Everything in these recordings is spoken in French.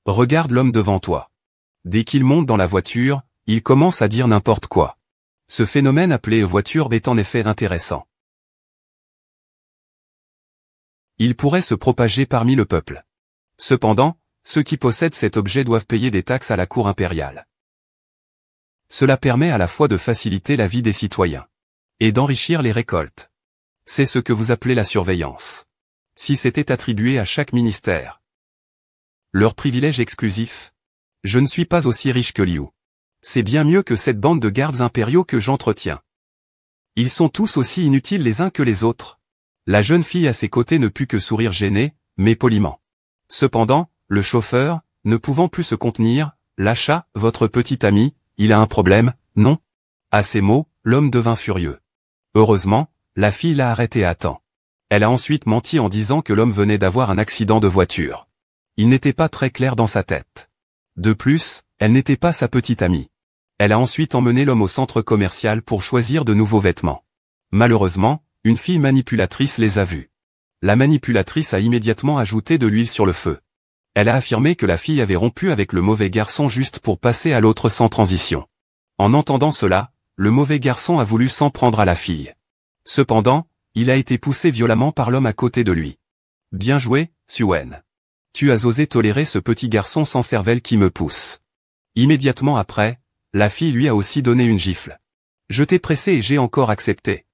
Regarde l'homme devant toi. Dès qu'il monte dans la voiture, il commence à dire n'importe quoi. Ce phénomène appelé voiture est en effet intéressant. Il pourrait se propager parmi le peuple. Cependant, ceux qui possèdent cet objet doivent payer des taxes à la cour impériale. Cela permet à la fois de faciliter la vie des citoyens et d'enrichir les récoltes. C'est ce que vous appelez la surveillance. Si c'était attribué à chaque ministère. Leur privilège exclusif. Je ne suis pas aussi riche que Liu. C'est bien mieux que cette bande de gardes impériaux que j'entretiens. Ils sont tous aussi inutiles les uns que les autres. La jeune fille à ses côtés ne put que sourire gêné, mais poliment. Cependant, le chauffeur, ne pouvant plus se contenir, lâcha, votre petit ami, il a un problème, non? À ces mots, l'homme devint furieux. Heureusement, la fille l'a arrêté à temps. Elle a ensuite menti en disant que l'homme venait d'avoir un accident de voiture. Il n'était pas très clair dans sa tête. De plus, elle n'était pas sa petite amie. Elle a ensuite emmené l'homme au centre commercial pour choisir de nouveaux vêtements. Malheureusement, une fille manipulatrice les a vus. La manipulatrice a immédiatement ajouté de l'huile sur le feu. Elle a affirmé que la fille avait rompu avec le mauvais garçon juste pour passer à l'autre sans transition. En entendant cela, le mauvais garçon a voulu s'en prendre à la fille. Cependant, il a été poussé violemment par l'homme à côté de lui. Bien joué, Suen. Tu as osé tolérer ce petit garçon sans cervelle qui me pousse. Immédiatement après, la fille lui a aussi donné une gifle. Je t'ai pressé et j'ai encore accepté.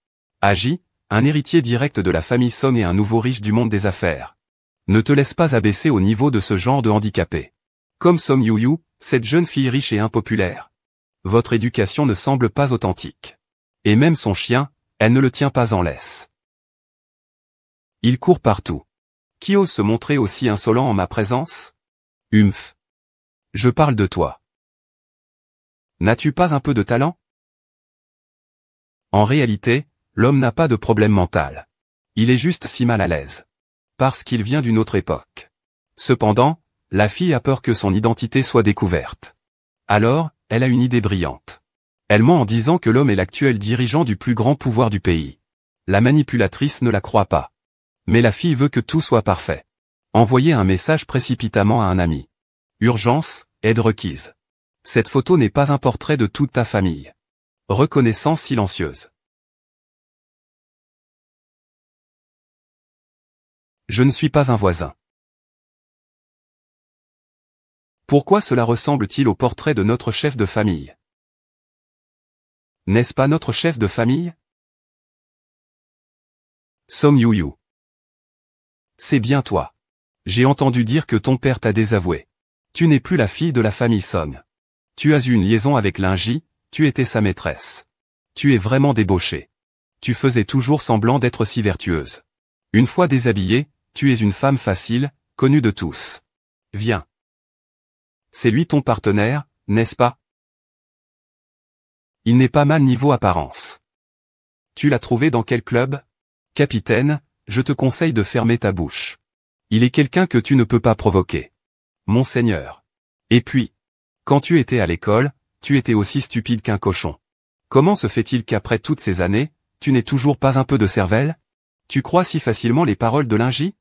Agi, un héritier direct de la famille Song et un nouveau riche du monde des affaires. Ne te laisse pas abaisser au niveau de ce genre de handicapé. Comme Song Yuyu, cette jeune fille riche et impopulaire. Votre éducation ne semble pas authentique. Et même son chien, elle ne le tient pas en laisse. Il court partout. Qui ose se montrer aussi insolent en ma présence? Humph. Je parle de toi. N'as-tu pas un peu de talent? En réalité, l'homme n'a pas de problème mental. Il est juste si mal à l'aise. Parce qu'il vient d'une autre époque. Cependant, la fille a peur que son identité soit découverte. Alors, elle a une idée brillante. Elle ment en disant que l'homme est l'actuel dirigeant du plus grand pouvoir du pays. La manipulatrice ne la croit pas. Mais la fille veut que tout soit parfait. Envoyer un message précipitamment à un ami. Urgence, aide requise. Cette photo n'est pas un portrait de toute ta famille. Reconnaissance silencieuse. Je ne suis pas un voisin. Pourquoi cela ressemble-t-il au portrait de notre chef de famille? N'est-ce pas notre chef de famille? Song Yuyu. C'est bien toi. J'ai entendu dire que ton père t'a désavoué. Tu n'es plus la fille de la famille Song. Tu as eu une liaison avec Linji, tu étais sa maîtresse. Tu es vraiment débauchée. Tu faisais toujours semblant d'être si vertueuse. Une fois déshabillée, tu es une femme facile, connue de tous. Viens. C'est lui ton partenaire, n'est-ce pas? Il n'est pas mal niveau apparence. Tu l'as trouvé dans quel club? Capitaine, je te conseille de fermer ta bouche. Il est quelqu'un que tu ne peux pas provoquer. Monseigneur. Et puis, quand tu étais à l'école, tu étais aussi stupide qu'un cochon. Comment se fait-il qu'après toutes ces années, tu n'aies toujours pas un peu de cervelle? Tu crois si facilement les paroles de Linji?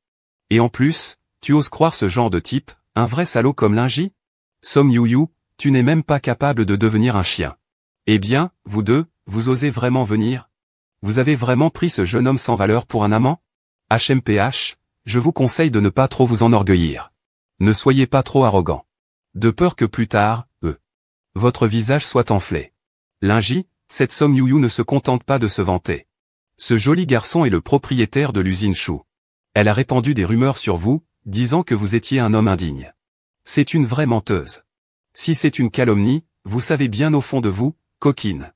Et en plus, tu oses croire ce genre de type, un vrai salaud comme Linji? Song Yuyu, tu n'es même pas capable de devenir un chien. Eh bien, vous deux, vous osez vraiment venir? Vous avez vraiment pris ce jeune homme sans valeur pour un amant? HMPH, je vous conseille de ne pas trop vous enorgueillir. Ne soyez pas trop arrogant. De peur que plus tard, votre visage soit enflé. Linji, cette Song Yuyu ne se contente pas de se vanter. Ce joli garçon est le propriétaire de l'usine Shu. Elle a répandu des rumeurs sur vous, disant que vous étiez un homme indigne. C'est une vraie menteuse. Si c'est une calomnie, vous savez bien au fond de vous, coquine.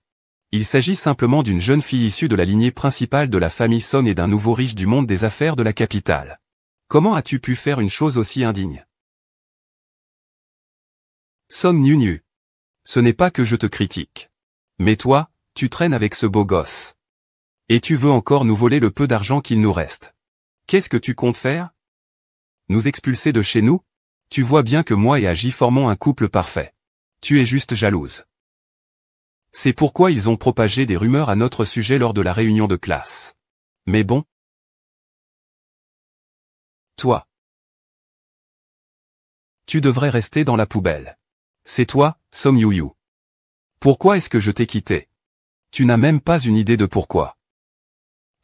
Il s'agit simplement d'une jeune fille issue de la lignée principale de la famille Song et d'un nouveau riche du monde des affaires de la capitale. Comment as-tu pu faire une chose aussi indigne? Song Yuyu. Ce n'est pas que je te critique. Mais toi, tu traînes avec ce beau gosse. Et tu veux encore nous voler le peu d'argent qu'il nous reste. Qu'est-ce que tu comptes faire? Nous expulser de chez nous? Tu vois bien que moi et Agi formons un couple parfait. Tu es juste jalouse. C'est pourquoi ils ont propagé des rumeurs à notre sujet lors de la réunion de classe. Mais bon. Toi. Tu devrais rester dans la poubelle. C'est toi, Song Yu-yu. Pourquoi est-ce que je t'ai quitté? Tu n'as même pas une idée de pourquoi.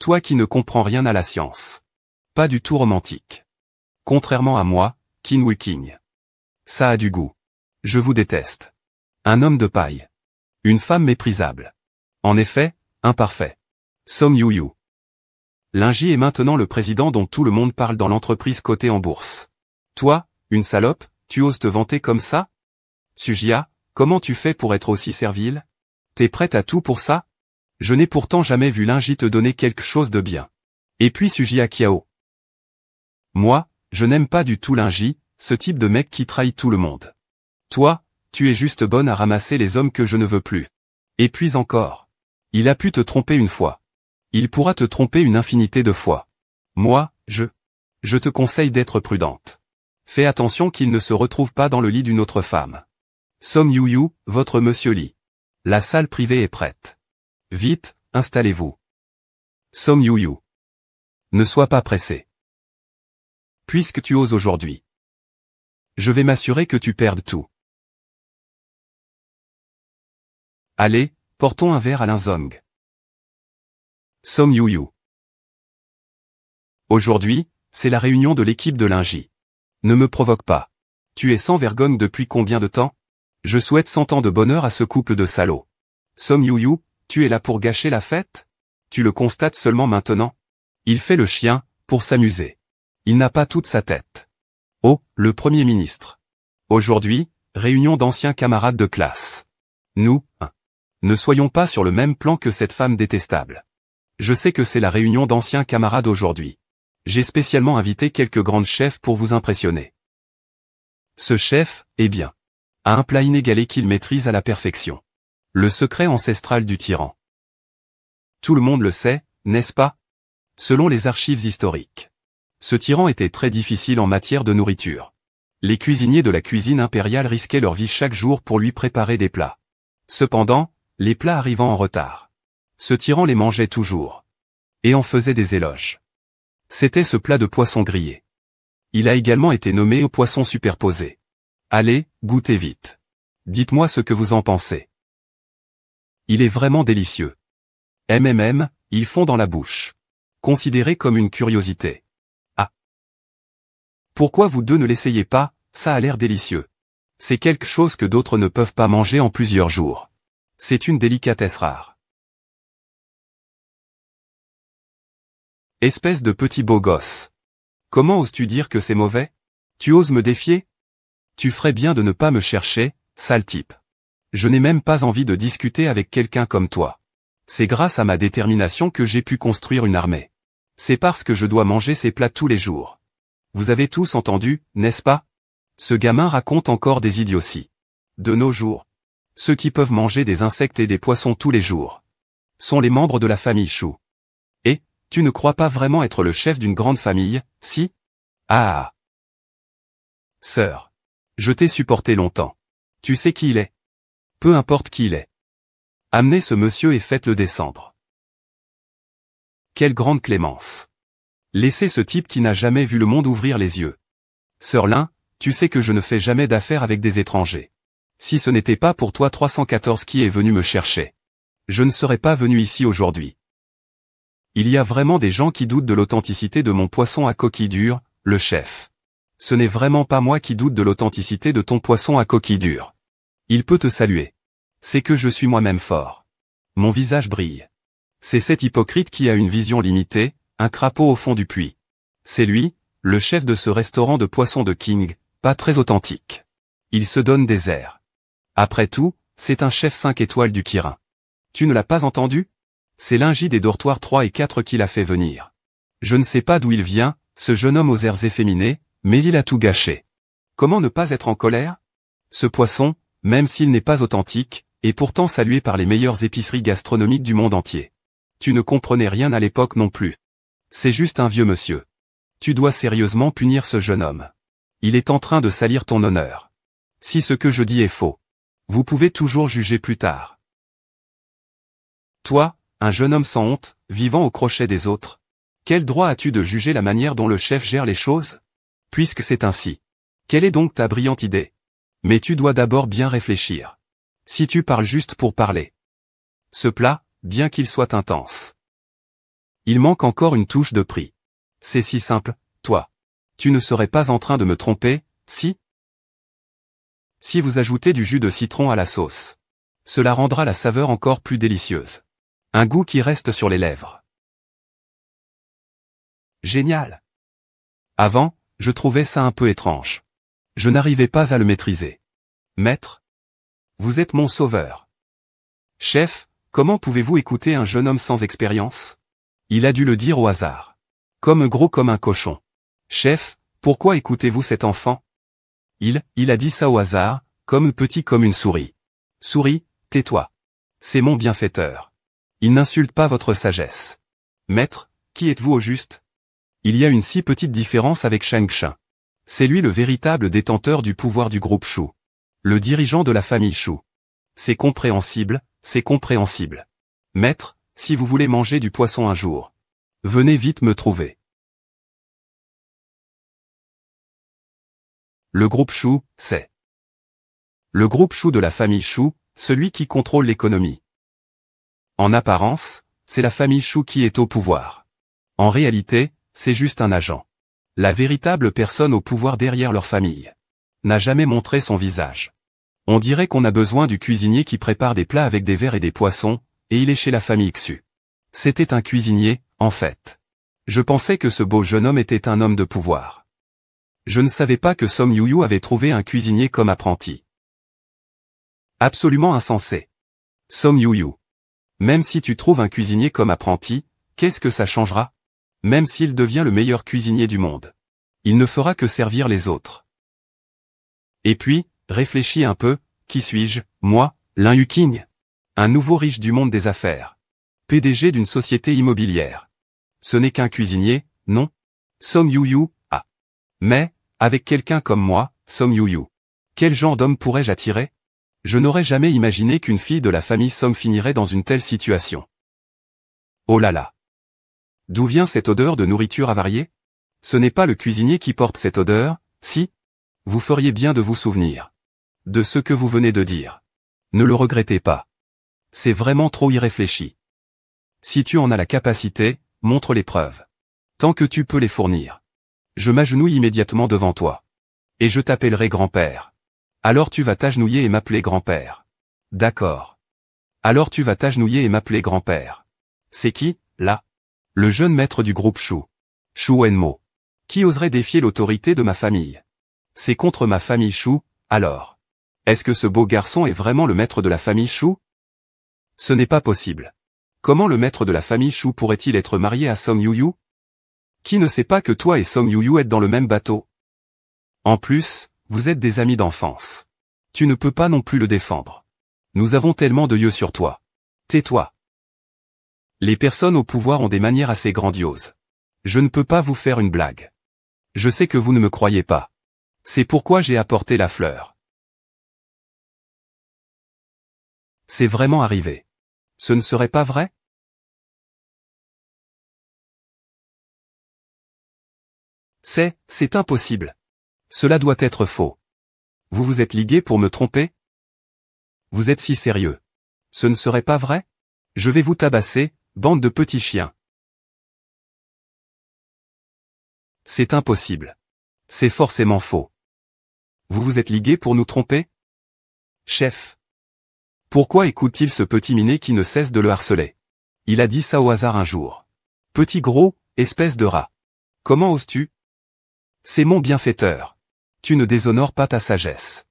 Toi qui ne comprends rien à la science. Pas du tout romantique. Contrairement à moi, Qin Wu-king. Ça a du goût. Je vous déteste. Un homme de paille. Une femme méprisable. En effet, imparfait. Song Yu-yu. Linji est maintenant le président dont tout le monde parle dans l'entreprise cotée en bourse. Toi, une salope, tu oses te vanter comme ça? Sujia, comment tu fais pour être aussi servile? T'es prête à tout pour ça? Je n'ai pourtant jamais vu Linji te donner quelque chose de bien. Et puis Sujia Kiao. Moi, je n'aime pas du tout Linji, ce type de mec qui trahit tout le monde. Toi, tu es juste bonne à ramasser les hommes que je ne veux plus. Et puis encore. Il a pu te tromper une fois. Il pourra te tromper une infinité de fois. Moi, je te conseille d'être prudente. Fais attention qu'il ne se retrouve pas dans le lit d'une autre femme. Song Yu-yu, votre monsieur Lee. La salle privée est prête. Vite, installez-vous. Song Yu-yu. Ne sois pas pressé. Puisque tu oses aujourd'hui. Je vais m'assurer que tu perdes tout. Allez, portons un verre à Linzong. Song Yu-yu. Aujourd'hui, c'est la réunion de l'équipe de Linji. Ne me provoque pas. Tu es sans vergogne depuis combien de temps? Je souhaite 100 ans de bonheur à ce couple de salauds. Song Yu-yu, tu es là pour gâcher la fête? Tu le constates seulement maintenant? Il fait le chien, pour s'amuser. Il n'a pas toute sa tête. Oh, le Premier ministre. Aujourd'hui, réunion d'anciens camarades de classe. Nous, ne soyons pas sur le même plan que cette femme détestable. Je sais que c'est la réunion d'anciens camarades aujourd'hui. J'ai spécialement invité quelques grandes chefs pour vous impressionner. Ce chef, eh bien, a un plat inégalé qu'il maîtrise à la perfection. Le secret ancestral du tyran. Tout le monde le sait, n'est-ce pas? Selon les archives historiques. Ce tyran était très difficile en matière de nourriture. Les cuisiniers de la cuisine impériale risquaient leur vie chaque jour pour lui préparer des plats. Cependant, les plats arrivant en retard. Ce tyran les mangeait toujours. Et en faisait des éloges. C'était ce plat de poisson grillé. Il a également été nommé au poisson superposé. Allez, goûtez vite. Dites-moi ce que vous en pensez. Il est vraiment délicieux. Il fond dans la bouche. Considéré comme une curiosité. Ah. Pourquoi vous deux ne l'essayez pas? Ça a l'air délicieux. C'est quelque chose que d'autres ne peuvent pas manger en plusieurs jours. C'est une délicatesse rare. Espèce de petit beau gosse. Comment oses-tu dire que c'est mauvais? Tu oses me défier? Tu ferais bien de ne pas me chercher, sale type. Je n'ai même pas envie de discuter avec quelqu'un comme toi. C'est grâce à ma détermination que j'ai pu construire une armée. C'est parce que je dois manger ces plats tous les jours. Vous avez tous entendu, n'est-ce pas? Ce gamin raconte encore des idioties. De nos jours, ceux qui peuvent manger des insectes et des poissons tous les jours sont les membres de la famille Chou. Et, tu ne crois pas vraiment être le chef d'une grande famille, si? Ah. Sœur. Je t'ai supporté longtemps. Tu sais qui il est? Peu importe qui il est. Amenez ce monsieur et faites-le descendre. Quelle grande clémence. Laissez ce type qui n'a jamais vu le monde ouvrir les yeux. Sœur Lin, tu sais que je ne fais jamais d'affaires avec des étrangers. Si ce n'était pas pour toi 314 qui est venu me chercher, je ne serais pas venu ici aujourd'hui. Il y a vraiment des gens qui doutent de l'authenticité de mon poisson à coquille dure, le chef. Ce n'est vraiment pas moi qui doute de l'authenticité de ton poisson à coquille dure. Il peut te saluer. C'est que je suis moi-même fort. Mon visage brille. C'est cet hypocrite qui a une vision limitée, un crapaud au fond du puits. C'est lui, le chef de ce restaurant de poissons de King, pas très authentique. Il se donne des airs. Après tout, c'est un chef 5 étoiles du Kirin. Tu ne l'as pas entendu? C'est Linji des dortoirs 3 et 4 qui l'a fait venir. Je ne sais pas d'où il vient, ce jeune homme aux airs efféminés, mais il a tout gâché. Comment ne pas être en colère? Ce poisson, même s'il n'est pas authentique, est pourtant salué par les meilleures épiceries gastronomiques du monde entier. Tu ne comprenais rien à l'époque non plus. C'est juste un vieux monsieur. Tu dois sérieusement punir ce jeune homme. Il est en train de salir ton honneur. Si ce que je dis est faux, vous pouvez toujours juger plus tard. Toi, un jeune homme sans honte, vivant au crochet des autres. Quel droit as-tu de juger la manière dont le chef gère les choses? Puisque c'est ainsi. Quelle est donc ta brillante idée? Mais tu dois d'abord bien réfléchir. Si tu parles juste pour parler. Ce plat, bien qu'il soit intense. Il manque encore une touche de prix. C'est si simple, toi. Tu ne serais pas en train de me tromper, si? Si vous ajoutez du jus de citron à la sauce. Cela rendra la saveur encore plus délicieuse. Un goût qui reste sur les lèvres. Génial. Avant, je trouvais ça un peu étrange. Je n'arrivais pas à le maîtriser. Maître? Vous êtes mon sauveur. Chef, comment pouvez-vous écouter un jeune homme sans expérience? Il a dû le dire au hasard. Comme gros comme un cochon. Chef, pourquoi écoutez-vous cet enfant? Il a dit ça au hasard, comme petit comme une souris. Souris, tais-toi. C'est mon bienfaiteur. Il n'insulte pas votre sagesse. Maître, qui êtes-vous au juste? Il y a une si petite différence avec Shang Tsung. C'est lui le véritable détenteur du pouvoir du groupe Shu. Le dirigeant de la famille Shu. C'est compréhensible, c'est compréhensible. Maître, si vous voulez manger du poisson un jour, venez vite me trouver. Le groupe Shu, c'est le groupe Shu de la famille Shu, celui qui contrôle l'économie. En apparence, c'est la famille Shu qui est au pouvoir. En réalité, c'est juste un agent. La véritable personne au pouvoir derrière leur famille n'a jamais montré son visage. On dirait qu'on a besoin du cuisinier qui prépare des plats avec des vers et des poissons, et il est chez la famille Xu. C'était un cuisinier, en fait. Je pensais que ce beau jeune homme était un homme de pouvoir. Je ne savais pas que Song Yuyu avait trouvé un cuisinier comme apprenti. Absolument insensé. Song Yuyu. Même si tu trouves un cuisinier comme apprenti, qu'est-ce que ça changera? Même s'il devient le meilleur cuisinier du monde. Il ne fera que servir les autres. Et puis, réfléchis un peu, qui suis-je, moi, Lin Yuqing? Un nouveau riche du monde des affaires. PDG d'une société immobilière. Ce n'est qu'un cuisinier, non? Song Yuyu, ah. Mais, avec quelqu'un comme moi, Song Yuyu. Quel genre d'homme pourrais-je attirer? Je n'aurais jamais imaginé qu'une fille de la famille Song finirait dans une telle situation. Oh là là. D'où vient cette odeur de nourriture avariée? Ce n'est pas le cuisinier qui porte cette odeur, si? Vous feriez bien de vous souvenir de ce que vous venez de dire. Ne le regrettez pas. C'est vraiment trop irréfléchi. Si tu en as la capacité, montre les preuves. Tant que tu peux les fournir. Je m'agenouille immédiatement devant toi. Et je t'appellerai grand-père. Alors tu vas t'agenouiller et m'appeler grand-père. D'accord. Alors tu vas t'agenouiller et m'appeler grand-père. C'est qui, là? Le jeune maître du groupe Shu. Shu Wenmo. Qui oserait défier l'autorité de ma famille? C'est contre ma famille Shu, alors. Est-ce que ce beau garçon est vraiment le maître de la famille Shu? Ce n'est pas possible. Comment le maître de la famille Shu pourrait-il être marié à Song Yuyu? Qui ne sait pas que toi et Song Yuyu êtes dans le même bateau? En plus, vous êtes des amis d'enfance. Tu ne peux pas non plus le défendre. Nous avons tellement de yeux sur toi. Tais-toi. Les personnes au pouvoir ont des manières assez grandioses. Je ne peux pas vous faire une blague. Je sais que vous ne me croyez pas. C'est pourquoi j'ai apporté la fleur. C'est vraiment arrivé. Ce ne serait pas vrai? C'est impossible. Cela doit être faux. Vous vous êtes ligués pour me tromper? Vous êtes si sérieux. Ce ne serait pas vrai? Je vais vous tabasser, bande de petits chiens. C'est impossible. C'est forcément faux. Vous vous êtes ligués pour nous tromper? Chef. Pourquoi écoute-t-il ce petit minet qui ne cesse de le harceler? Il a dit ça au hasard un jour. Petit gros, espèce de rat. Comment oses-tu? C'est mon bienfaiteur. Tu ne déshonores pas ta sagesse.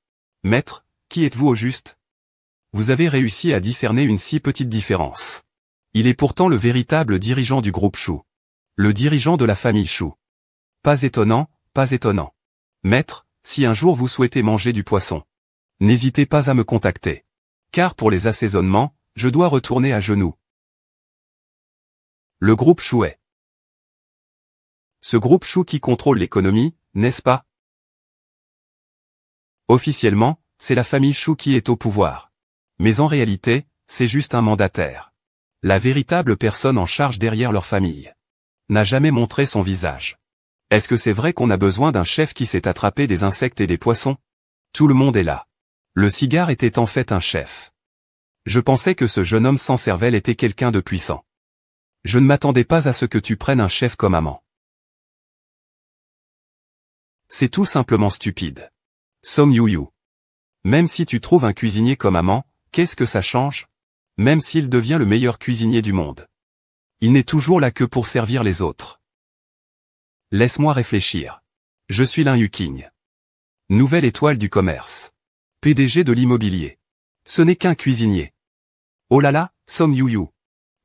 Maître, qui êtes-vous au juste? Vous avez réussi à discerner une si petite différence. Il est pourtant le véritable dirigeant du groupe Shu. Le dirigeant de la famille Shu. Pas étonnant, pas étonnant. Maître, si un jour vous souhaitez manger du poisson, n'hésitez pas à me contacter. Car pour les assaisonnements, je dois retourner à genoux. Le groupe Shu est ce groupe Shu qui contrôle l'économie, n'est-ce pas? Officiellement, c'est la famille Shu qui est au pouvoir. Mais en réalité, c'est juste un mandataire. La véritable personne en charge derrière leur famille n'a jamais montré son visage. Est-ce que c'est vrai qu'on a besoin d'un chef qui sait attraper des insectes et des poissons? Tout le monde est là. Le cigare était en fait un chef. Je pensais que ce jeune homme sans cervelle était quelqu'un de puissant. Je ne m'attendais pas à ce que tu prennes un chef comme amant. C'est tout simplement stupide. Song Yu-yu. Même si tu trouves un cuisinier comme amant, qu'est-ce que ça change? Même s'il devient le meilleur cuisinier du monde. Il n'est toujours là que pour servir les autres. Laisse-moi réfléchir. Je suis Lin Yuqing. Nouvelle étoile du commerce. PDG de l'immobilier. Ce n'est qu'un cuisinier. Oh là là, Song Yu-yu.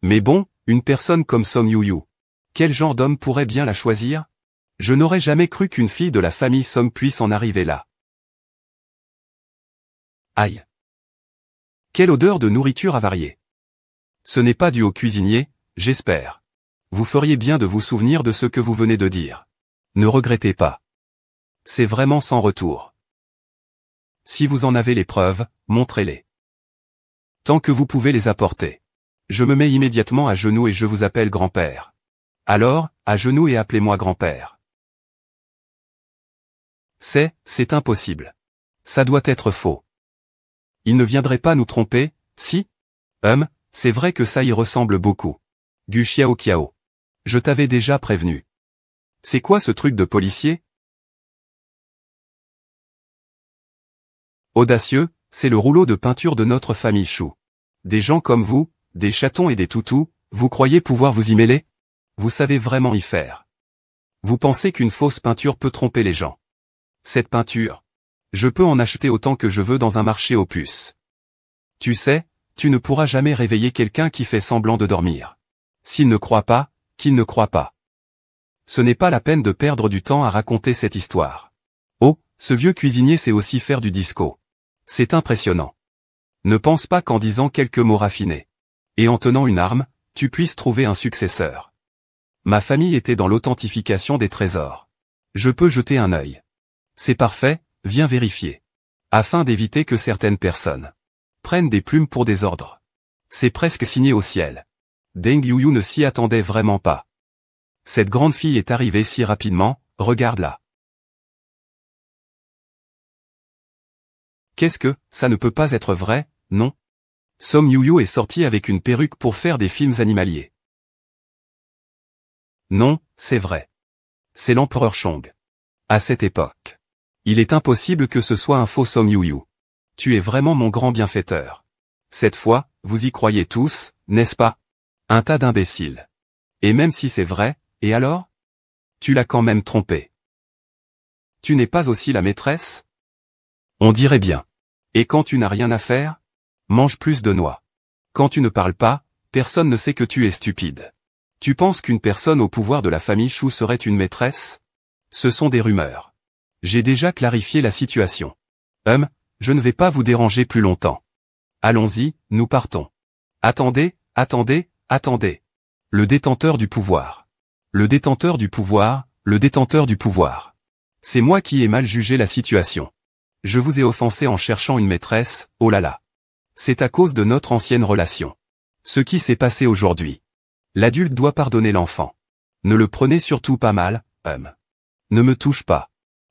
Mais bon, une personne comme Song Yu-yu. Quel genre d'homme pourrait bien la choisir? Je n'aurais jamais cru qu'une fille de la famille Song puisse en arriver là. Aïe. Quelle odeur de nourriture avariée. Ce n'est pas dû au cuisinier, j'espère. Vous feriez bien de vous souvenir de ce que vous venez de dire. Ne regrettez pas. C'est vraiment sans retour. Si vous en avez les preuves, montrez-les. Tant que vous pouvez les apporter. Je me mets immédiatement à genoux et je vous appelle grand-père. Alors, à genoux et appelez-moi grand-père. C'est impossible. Ça doit être faux. Il ne viendrait pas nous tromper, si? C'est vrai que ça y ressemble beaucoup. Gu Xiao Kiao. Je t'avais déjà prévenu. C'est quoi ce truc de policier? Audacieux, c'est le rouleau de peinture de notre famille Chou. Des gens comme vous, des chatons et des toutous, vous croyez pouvoir vous y mêler? Vous savez vraiment y faire. Vous pensez qu'une fausse peinture peut tromper les gens? Cette peinture, je peux en acheter autant que je veux dans un marché aux puces. Tu sais, tu ne pourras jamais réveiller quelqu'un qui fait semblant de dormir. S'il ne croit pas, qu'il ne croit pas. Ce n'est pas la peine de perdre du temps à raconter cette histoire. Oh, ce vieux cuisinier sait aussi faire du disco. C'est impressionnant. Ne pense pas qu'en disant quelques mots raffinés, et en tenant une arme, tu puisses trouver un successeur. Ma famille était dans l'authentification des trésors. Je peux jeter un œil. C'est parfait, viens vérifier. Afin d'éviter que certaines personnes prennent des plumes pour des ordres. C'est presque signé au ciel. Deng Yuyu ne s'y attendait vraiment pas. Cette grande fille est arrivée si rapidement, regarde-la. Qu'est-ce que, ça ne peut pas être vrai, non? Song Yu-yu est sorti avec une perruque pour faire des films animaliers. Non, c'est vrai. C'est l'empereur Chong. À cette époque. Il est impossible que ce soit un faux Song Yu-yu. Tu es vraiment mon grand bienfaiteur. Cette fois, vous y croyez tous, n'est-ce pas? Un tas d'imbéciles. Et même si c'est vrai, et alors? Tu l'as quand même trompé. Tu n'es pas aussi la maîtresse? On dirait bien. Et quand tu n'as rien à faire? Mange plus de noix. Quand tu ne parles pas, personne ne sait que tu es stupide. Tu penses qu'une personne au pouvoir de la famille Chou serait une maîtresse? Ce sont des rumeurs. J'ai déjà clarifié la situation. Je ne vais pas vous déranger plus longtemps. Allons-y, nous partons. Attendez. Le détenteur du pouvoir. Le détenteur du pouvoir, le détenteur du pouvoir. C'est moi qui ai mal jugé la situation. Je vous ai offensé en cherchant une maîtresse, oh là là. C'est à cause de notre ancienne relation. Ce qui s'est passé aujourd'hui. L'adulte doit pardonner l'enfant. Ne le prenez surtout pas mal, Ne me touche pas.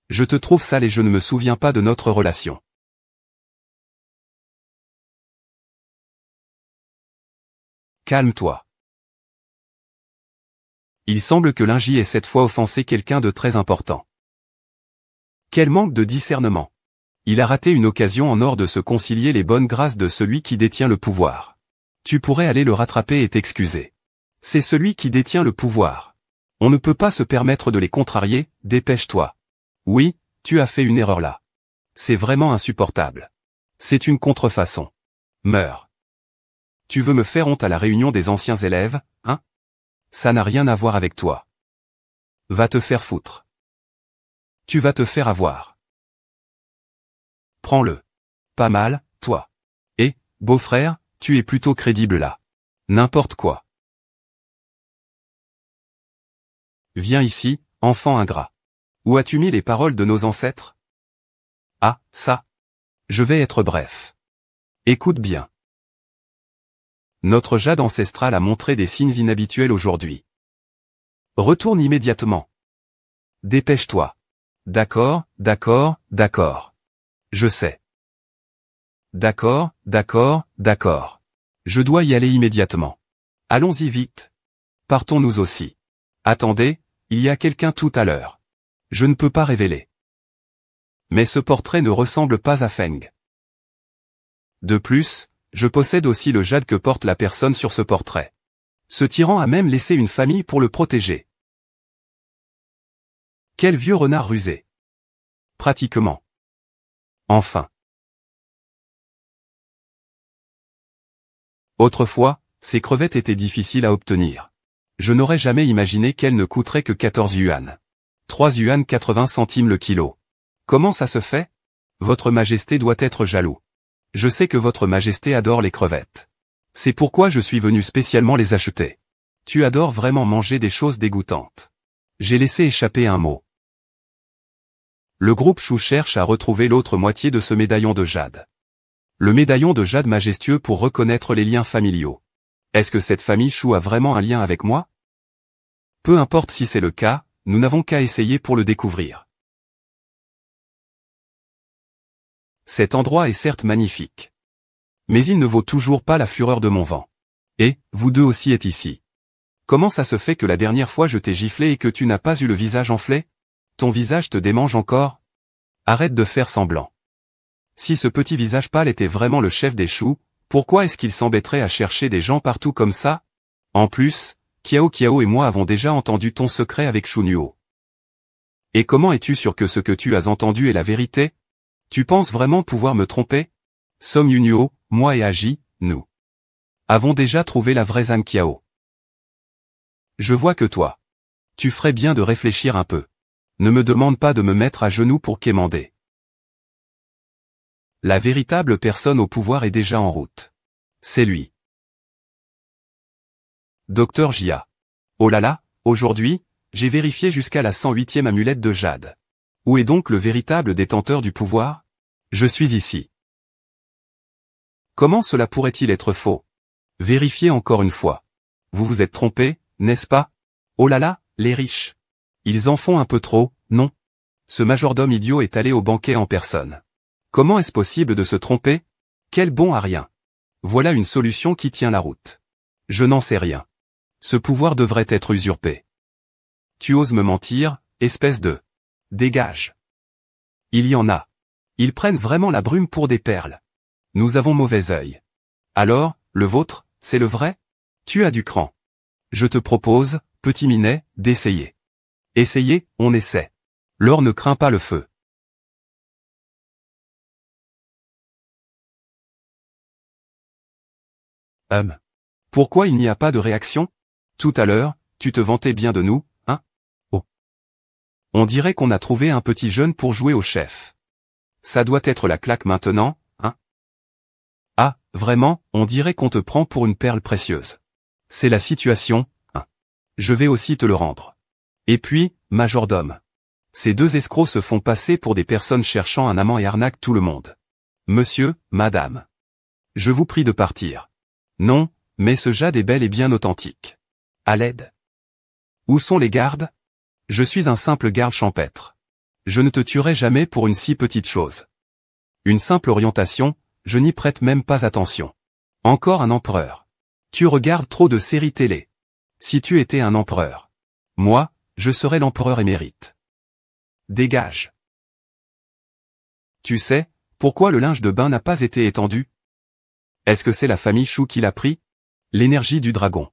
Je te trouve sale et je ne me souviens pas de notre relation. Calme-toi. Il semble que Linji ait cette fois offensé quelqu'un de très important. Quel manque de discernement. Il a raté une occasion en or de se concilier les bonnes grâces de celui qui détient le pouvoir. Tu pourrais aller le rattraper et t'excuser. C'est celui qui détient le pouvoir. On ne peut pas se permettre de les contrarier, dépêche-toi. Oui, tu as fait une erreur là. C'est vraiment insupportable. C'est une contrefaçon. Meurs. Tu veux me faire honte à la réunion des anciens élèves, hein? Ça n'a rien à voir avec toi. Va te faire foutre. Tu vas te faire avoir. Prends-le. Pas mal, toi. Et, beau-frère, tu es plutôt crédible là. N'importe quoi. Viens ici, enfant ingrat. Où as-tu mis les paroles de nos ancêtres? Ah, ça. Je vais être bref. Écoute bien. Notre jade ancestrale a montré des signes inhabituels aujourd'hui. Retourne immédiatement. Dépêche-toi. D'accord, d'accord, d'accord. Je sais. D'accord, d'accord, d'accord. Je dois y aller immédiatement. Allons-y vite. Partons nous aussi. Attendez, il y a quelqu'un tout à l'heure. Je ne peux pas révéler. Mais ce portrait ne ressemble pas à Feng. De plus, je possède aussi le jade que porte la personne sur ce portrait. Ce tyran a même laissé une famille pour le protéger. Quel vieux renard rusé. Pratiquement. Enfin. Autrefois, ces crevettes étaient difficiles à obtenir. Je n'aurais jamais imaginé qu'elles ne coûteraient que 14 yuan. 3 yuan 80 centimes le kilo. Comment ça se fait? Votre Majesté doit être jaloux. Je sais que votre Majesté adore les crevettes. C'est pourquoi je suis venu spécialement les acheter. Tu adores vraiment manger des choses dégoûtantes. J'ai laissé échapper un mot. Le groupe Chou cherche à retrouver l'autre moitié de ce médaillon de jade. Le médaillon de jade majestueux pour reconnaître les liens familiaux. Est-ce que cette famille Chou a vraiment un lien avec moi? Peu importe si c'est le cas, nous n'avons qu'à essayer pour le découvrir. Cet endroit est certes magnifique. Mais il ne vaut toujours pas la fureur de mon vent. Et, vous deux aussi êtes ici. Comment ça se fait que la dernière fois je t'ai giflé et que tu n'as pas eu le visage enflé? Ton visage te démange encore? Arrête de faire semblant. Si ce petit visage pâle était vraiment le chef des choux, pourquoi est-ce qu'il s'embêterait à chercher des gens partout comme ça? En plus, Kiao et moi avons déjà entendu ton secret avec Chou Nuo. Et comment es-tu sûr que ce que tu as entendu est la vérité? Tu penses vraiment pouvoir me tromper? Som Yunuo, moi et Agi, nous avons déjà trouvé la vraie Zhang Kiao. Je vois que toi. Tu ferais bien de réfléchir un peu. Ne me demande pas de me mettre à genoux pour quémander. La véritable personne au pouvoir est déjà en route. C'est lui. Docteur Jia. Oh là là, aujourd'hui, j'ai vérifié jusqu'à la 108e amulette de jade. Où est donc le véritable détenteur du pouvoir? Je suis ici. Comment cela pourrait-il être faux? Vérifiez encore une fois. Vous vous êtes trompé, n'est-ce pas? Oh là là, les riches. Ils en font un peu trop, non? Ce majordome idiot est allé au banquet en personne. Comment est-ce possible de se tromper? Quel bon à rien. Voilà une solution qui tient la route. Je n'en sais rien. Ce pouvoir devrait être usurpé. Tu oses me mentir, espèce de... Dégage. Il y en a. Ils prennent vraiment la brume pour des perles. Nous avons mauvais œil. Alors, le vôtre, c'est le vrai? Tu as du cran. Je te propose, petit minet, d'essayer. Essayer, on essaie. L'or ne craint pas le feu. Pourquoi il n'y a pas de réaction? Tout à l'heure, tu te vantais bien de nous, hein? Oh. On dirait qu'on a trouvé un petit jeune pour jouer au chef. Ça doit être la claque maintenant, hein? Ah, vraiment, on dirait qu'on te prend pour une perle précieuse. C'est la situation, hein? Je vais aussi te le rendre. Et puis, majordome. Ces deux escrocs se font passer pour des personnes cherchant un amant et arnaquent tout le monde. Monsieur, madame. Je vous prie de partir. Non, mais ce jade est bel et bien authentique. À l'aide. Où sont les gardes? Je suis un simple garde champêtre. Je ne te tuerai jamais pour une si petite chose. Une simple orientation, je n'y prête même pas attention. Encore un empereur. Tu regardes trop de séries télé. Si tu étais un empereur. Moi, je serais l'empereur émérite. Dégage. Tu sais, pourquoi le linge de bain n'a pas été étendu? Est-ce que c'est la famille Chou qui l'a pris? L'énergie du dragon.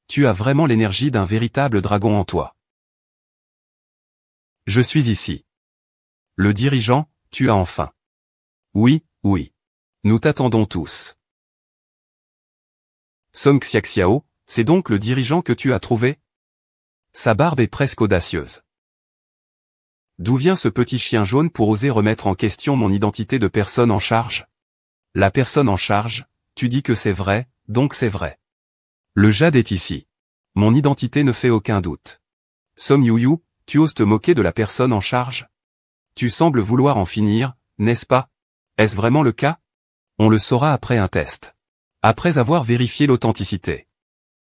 Tu as vraiment l'énergie d'un véritable dragon en toi. Je suis ici. Le dirigeant, tu as enfin. Oui, oui. Nous t'attendons tous. Song Xiaxiao, c'est donc le dirigeant que tu as trouvé? Sa barbe est presque audacieuse. D'où vient ce petit chien jaune pour oser remettre en question mon identité de personne en charge? La personne en charge, tu dis que c'est vrai, donc c'est vrai. Le jade est ici. Mon identité ne fait aucun doute. Song Yuyu, tu oses te moquer de la personne en charge? Tu sembles vouloir en finir, n'est-ce pas? Est-ce vraiment le cas? On le saura après un test. Après avoir vérifié l'authenticité.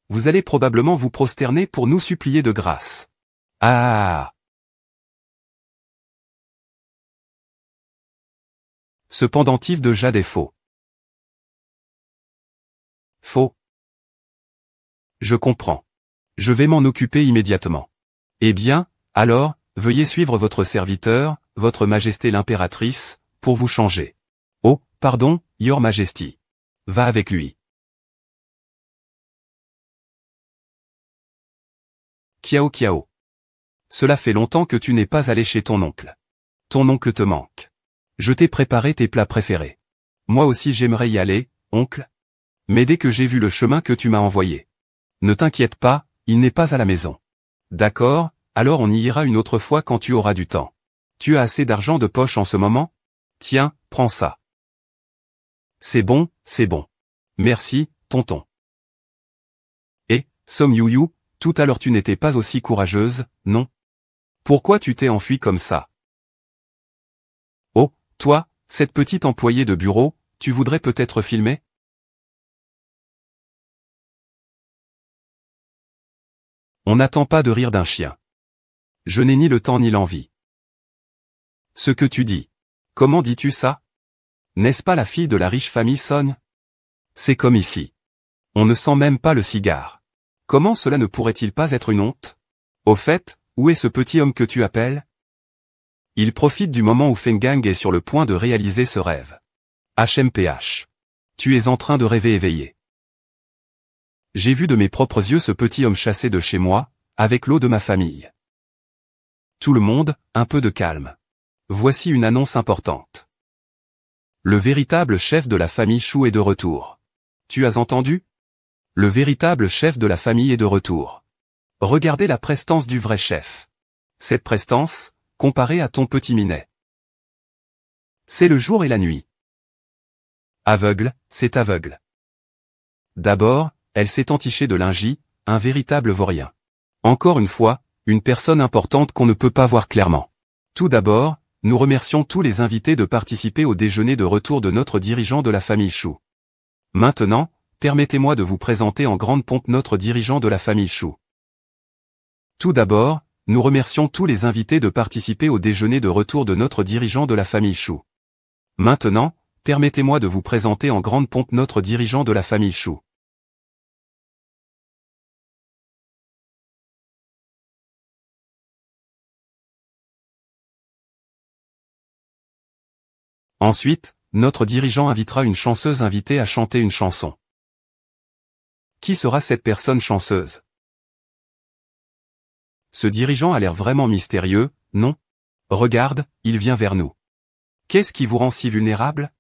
Vous allez probablement vous prosterner pour nous supplier de grâce. Ah. Ce pendentif de jade est faux. Faux. Je comprends. Je vais m'en occuper immédiatement. Eh bien, alors, veuillez suivre votre serviteur, votre majesté l'impératrice, pour vous changer. Oh, pardon, Your Majesty. Va avec lui. Kiao Kiao. Cela fait longtemps que tu n'es pas allé chez ton oncle. Ton oncle te manque. Je t'ai préparé tes plats préférés. Moi aussi j'aimerais y aller, oncle. Mais dès que j'ai vu le chemin que tu m'as envoyé. Ne t'inquiète pas, il n'est pas à la maison. D'accord, alors on y ira une autre fois quand tu auras du temps. Tu as assez d'argent de poche en ce moment? Tiens, prends ça. C'est bon, c'est bon. Merci, tonton. Et, Som Yuyu, tout à l'heure tu n'étais pas aussi courageuse, non? Pourquoi tu t'es enfuie comme ça? Oh, toi, cette petite employée de bureau, tu voudrais peut-être filmer? On n'attend pas de rire d'un chien. Je n'ai ni le temps ni l'envie. Ce que tu dis. Comment dis-tu ça? N'est-ce pas la fille de la riche famille Son? C'est comme ici. On ne sent même pas le cigare. Comment cela ne pourrait-il pas être une honte? Au fait, où est ce petit homme que tu appelles? Il profite du moment où Fenggang est sur le point de réaliser ce rêve. HMPH. Tu es en train de rêver éveillé. J'ai vu de mes propres yeux ce petit homme chassé de chez moi, avec l'eau de ma famille. Tout le monde, un peu de calme. Voici une annonce importante. Le véritable chef de la famille Chou est de retour. Tu as entendu? Le véritable chef de la famille est de retour. Regardez la prestance du vrai chef. Cette prestance, comparée à ton petit minet. C'est le jour et la nuit. Aveugle, c'est aveugle. D'abord, elle s'est entichée de Lingy, un véritable vaurien. Encore une fois, une personne importante qu'on ne peut pas voir clairement. Tout d'abord, nous remercions tous les invités de participer au déjeuner de retour de notre dirigeant de la famille Chou. Maintenant, permettez-moi de vous présenter en grande pompe notre dirigeant de la famille Chou. Tout d'abord, nous remercions tous les invités de participer au déjeuner de retour de notre dirigeant de la famille Chou. Maintenant, permettez-moi de vous présenter en grande pompe notre dirigeant de la famille Chou. Ensuite, notre dirigeant invitera une chanteuse invitée à chanter une chanson. Qui sera cette personne chanceuse? Ce dirigeant a l'air vraiment mystérieux, non? Regarde, il vient vers nous. Qu'est-ce qui vous rend si vulnérable?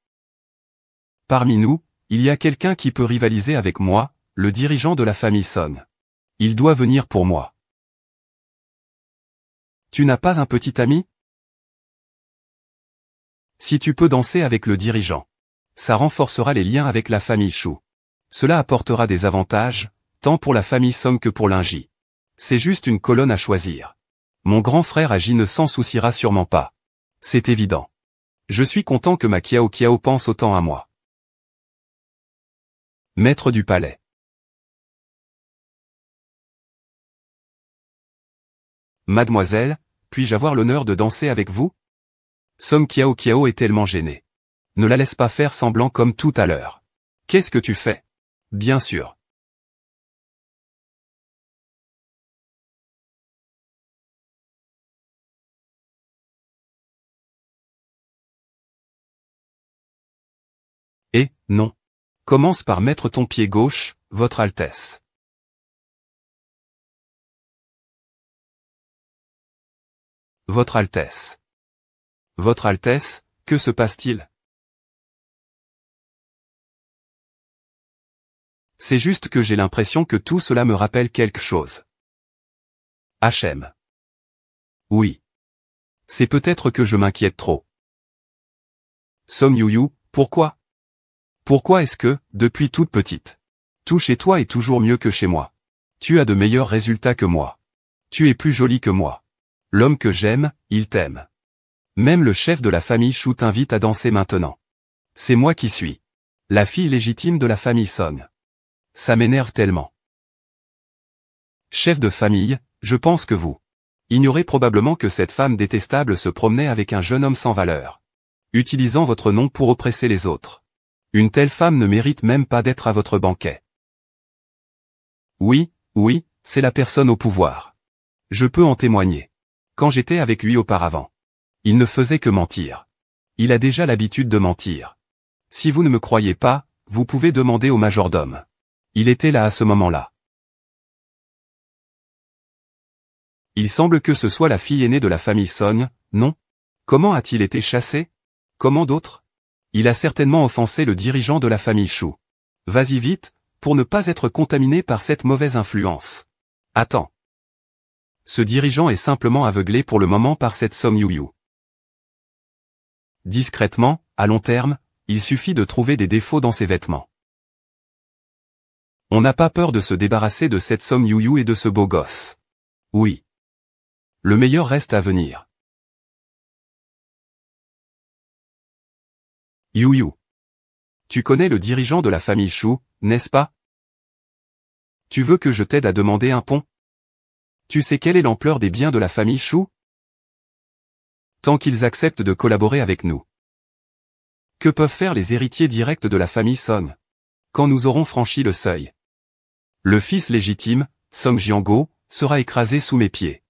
Parmi nous, il y a quelqu'un qui peut rivaliser avec moi, le dirigeant de la famille Son. Il doit venir pour moi. Tu n'as pas un petit ami? Si tu peux danser avec le dirigeant. Ça renforcera les liens avec la famille Chou. Cela apportera des avantages, tant pour la famille Song que pour Lingy. C'est juste une colonne à choisir. Mon grand frère Agi ne s'en souciera sûrement pas. C'est évident. Je suis content que ma Kiao Kiao pense autant à moi. Maître du palais. Mademoiselle, puis-je avoir l'honneur de danser avec vous? Song Kiao Kiao est tellement gênée. Ne la laisse pas faire semblant comme tout à l'heure. Qu'est-ce que tu fais? Bien sûr. Et, non. Commence par mettre ton pied gauche, Votre Altesse. Votre Altesse. Votre Altesse, que se passe-t-il? C'est juste que j'ai l'impression que tout cela me rappelle quelque chose. HM. Oui. C'est peut-être que je m'inquiète trop. Som Yuyu, pourquoi? Pourquoi est-ce que, depuis toute petite, tout chez toi est toujours mieux que chez moi? Tu as de meilleurs résultats que moi. Tu es plus jolie que moi. L'homme que j'aime, il t'aime. Même le chef de la famille Chou t'invite à danser maintenant. C'est moi qui suis la fille légitime de la famille Son. Ça m'énerve tellement. Chef de famille, je pense que vous Ignorez probablement que cette femme détestable se promenait avec un jeune homme sans valeur, utilisant votre nom pour oppresser les autres. Une telle femme ne mérite même pas d'être à votre banquet. Oui, c'est la personne au pouvoir. Je peux en témoigner. Quand j'étais avec lui auparavant, il ne faisait que mentir. Il a déjà l'habitude de mentir. Si vous ne me croyez pas, vous pouvez demander au majordome. Il était là à ce moment-là. Il semble que ce soit la fille aînée de la famille Song, non? Comment a-t-il été chassé? Comment d'autres? Il a certainement offensé le dirigeant de la famille Shu. Vas-y vite, pour ne pas être contaminé par cette mauvaise influence. Attends. Ce dirigeant est simplement aveuglé pour le moment par cette Song Yuyu. Discrètement, à long terme, il suffit de trouver des défauts dans ses vêtements. On n'a pas peur de se débarrasser de cette Song Yuyu et de ce beau gosse. Oui. Le meilleur reste à venir. Yuyu. Tu connais le dirigeant de la famille Shu, n'est-ce pas? Tu veux que je t'aide à demander un pont? Tu sais quelle est l'ampleur des biens de la famille Shu? Tant qu'ils acceptent de collaborer avec nous. Que peuvent faire les héritiers directs de la famille Song? Quand nous aurons franchi le seuil. Le fils légitime, Song Jiango, sera écrasé sous mes pieds.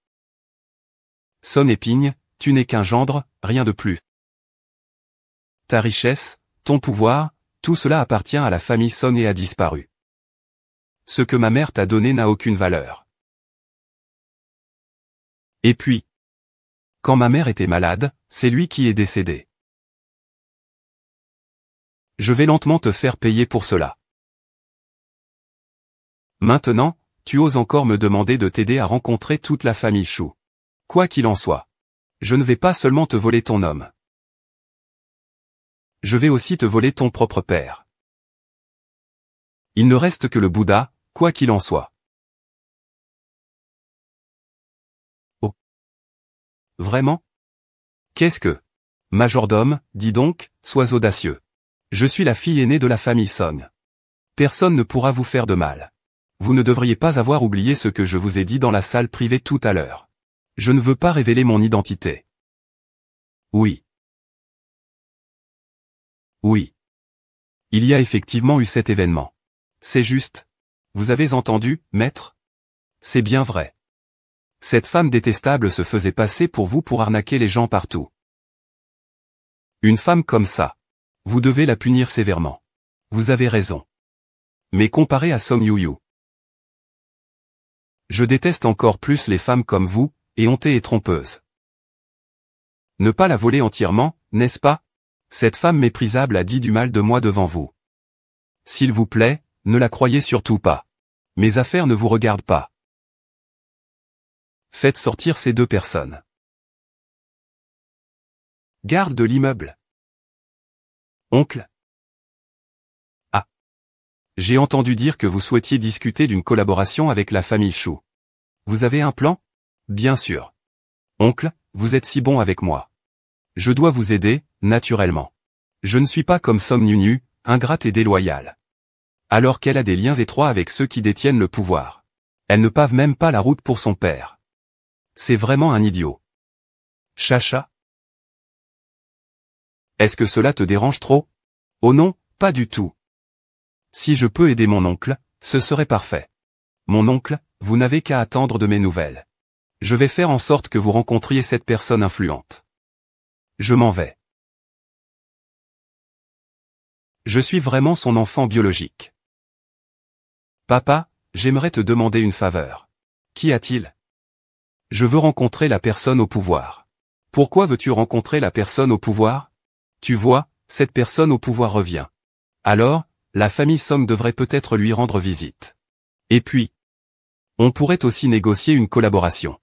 Son Épine, tu n'es qu'un gendre, rien de plus. Ta richesse, ton pouvoir, tout cela appartient à la famille Song et a disparu. Ce que ma mère t'a donné n'a aucune valeur. Et puis, quand ma mère était malade, c'est lui qui est décédé. Je vais lentement te faire payer pour cela. Maintenant, tu oses encore me demander de t'aider à rencontrer toute la famille Shu. Quoi qu'il en soit, je ne vais pas seulement te voler ton homme. Je vais aussi te voler ton propre père. Il ne reste que le Bouddha, quoi qu'il en soit. Oh. Vraiment? Qu'est-ce que? Majordome, dis donc, sois audacieux. Je suis la fille aînée de la famille Song. Personne ne pourra vous faire de mal. Vous ne devriez pas avoir oublié ce que je vous ai dit dans la salle privée tout à l'heure. Je ne veux pas révéler mon identité. Oui. Oui. Il y a effectivement eu cet événement. C'est juste. Vous avez entendu, maître? C'est bien vrai. Cette femme détestable se faisait passer pour vous pour arnaquer les gens partout. Une femme comme ça. Vous devez la punir sévèrement. Vous avez raison. Mais comparé à Song Yuyu. Je déteste encore plus les femmes comme vous, et honteuses et trompeuses. Ne pas la voler entièrement, n'est-ce pas? Cette femme méprisable a dit du mal de moi devant vous. S'il vous plaît, ne la croyez surtout pas. Mes affaires ne vous regardent pas. Faites sortir ces deux personnes. Garde de l'immeuble. Oncle. Ah. J'ai entendu dire que vous souhaitiez discuter d'une collaboration avec la famille Shu. Vous avez un plan? Bien sûr. Oncle, vous êtes si bon avec moi. Je dois vous aider, naturellement. Je ne suis pas comme Song Yuyu, ingrate et déloyale. Alors qu'elle a des liens étroits avec ceux qui détiennent le pouvoir. Elle ne pave même pas la route pour son père. C'est vraiment un idiot. Chacha. Est-ce que cela te dérange trop? Oh non, pas du tout. Si je peux aider mon oncle, ce serait parfait. Mon oncle, vous n'avez qu'à attendre de mes nouvelles. Je vais faire en sorte que vous rencontriez cette personne influente. Je m'en vais. Je suis vraiment son enfant biologique. Papa, j'aimerais te demander une faveur. Qu'y a-t-il? Je veux rencontrer la personne au pouvoir. Pourquoi veux-tu rencontrer la personne au pouvoir? Tu vois, cette personne au pouvoir revient. Alors, la famille Song devrait peut-être lui rendre visite. Et puis, on pourrait aussi négocier une collaboration.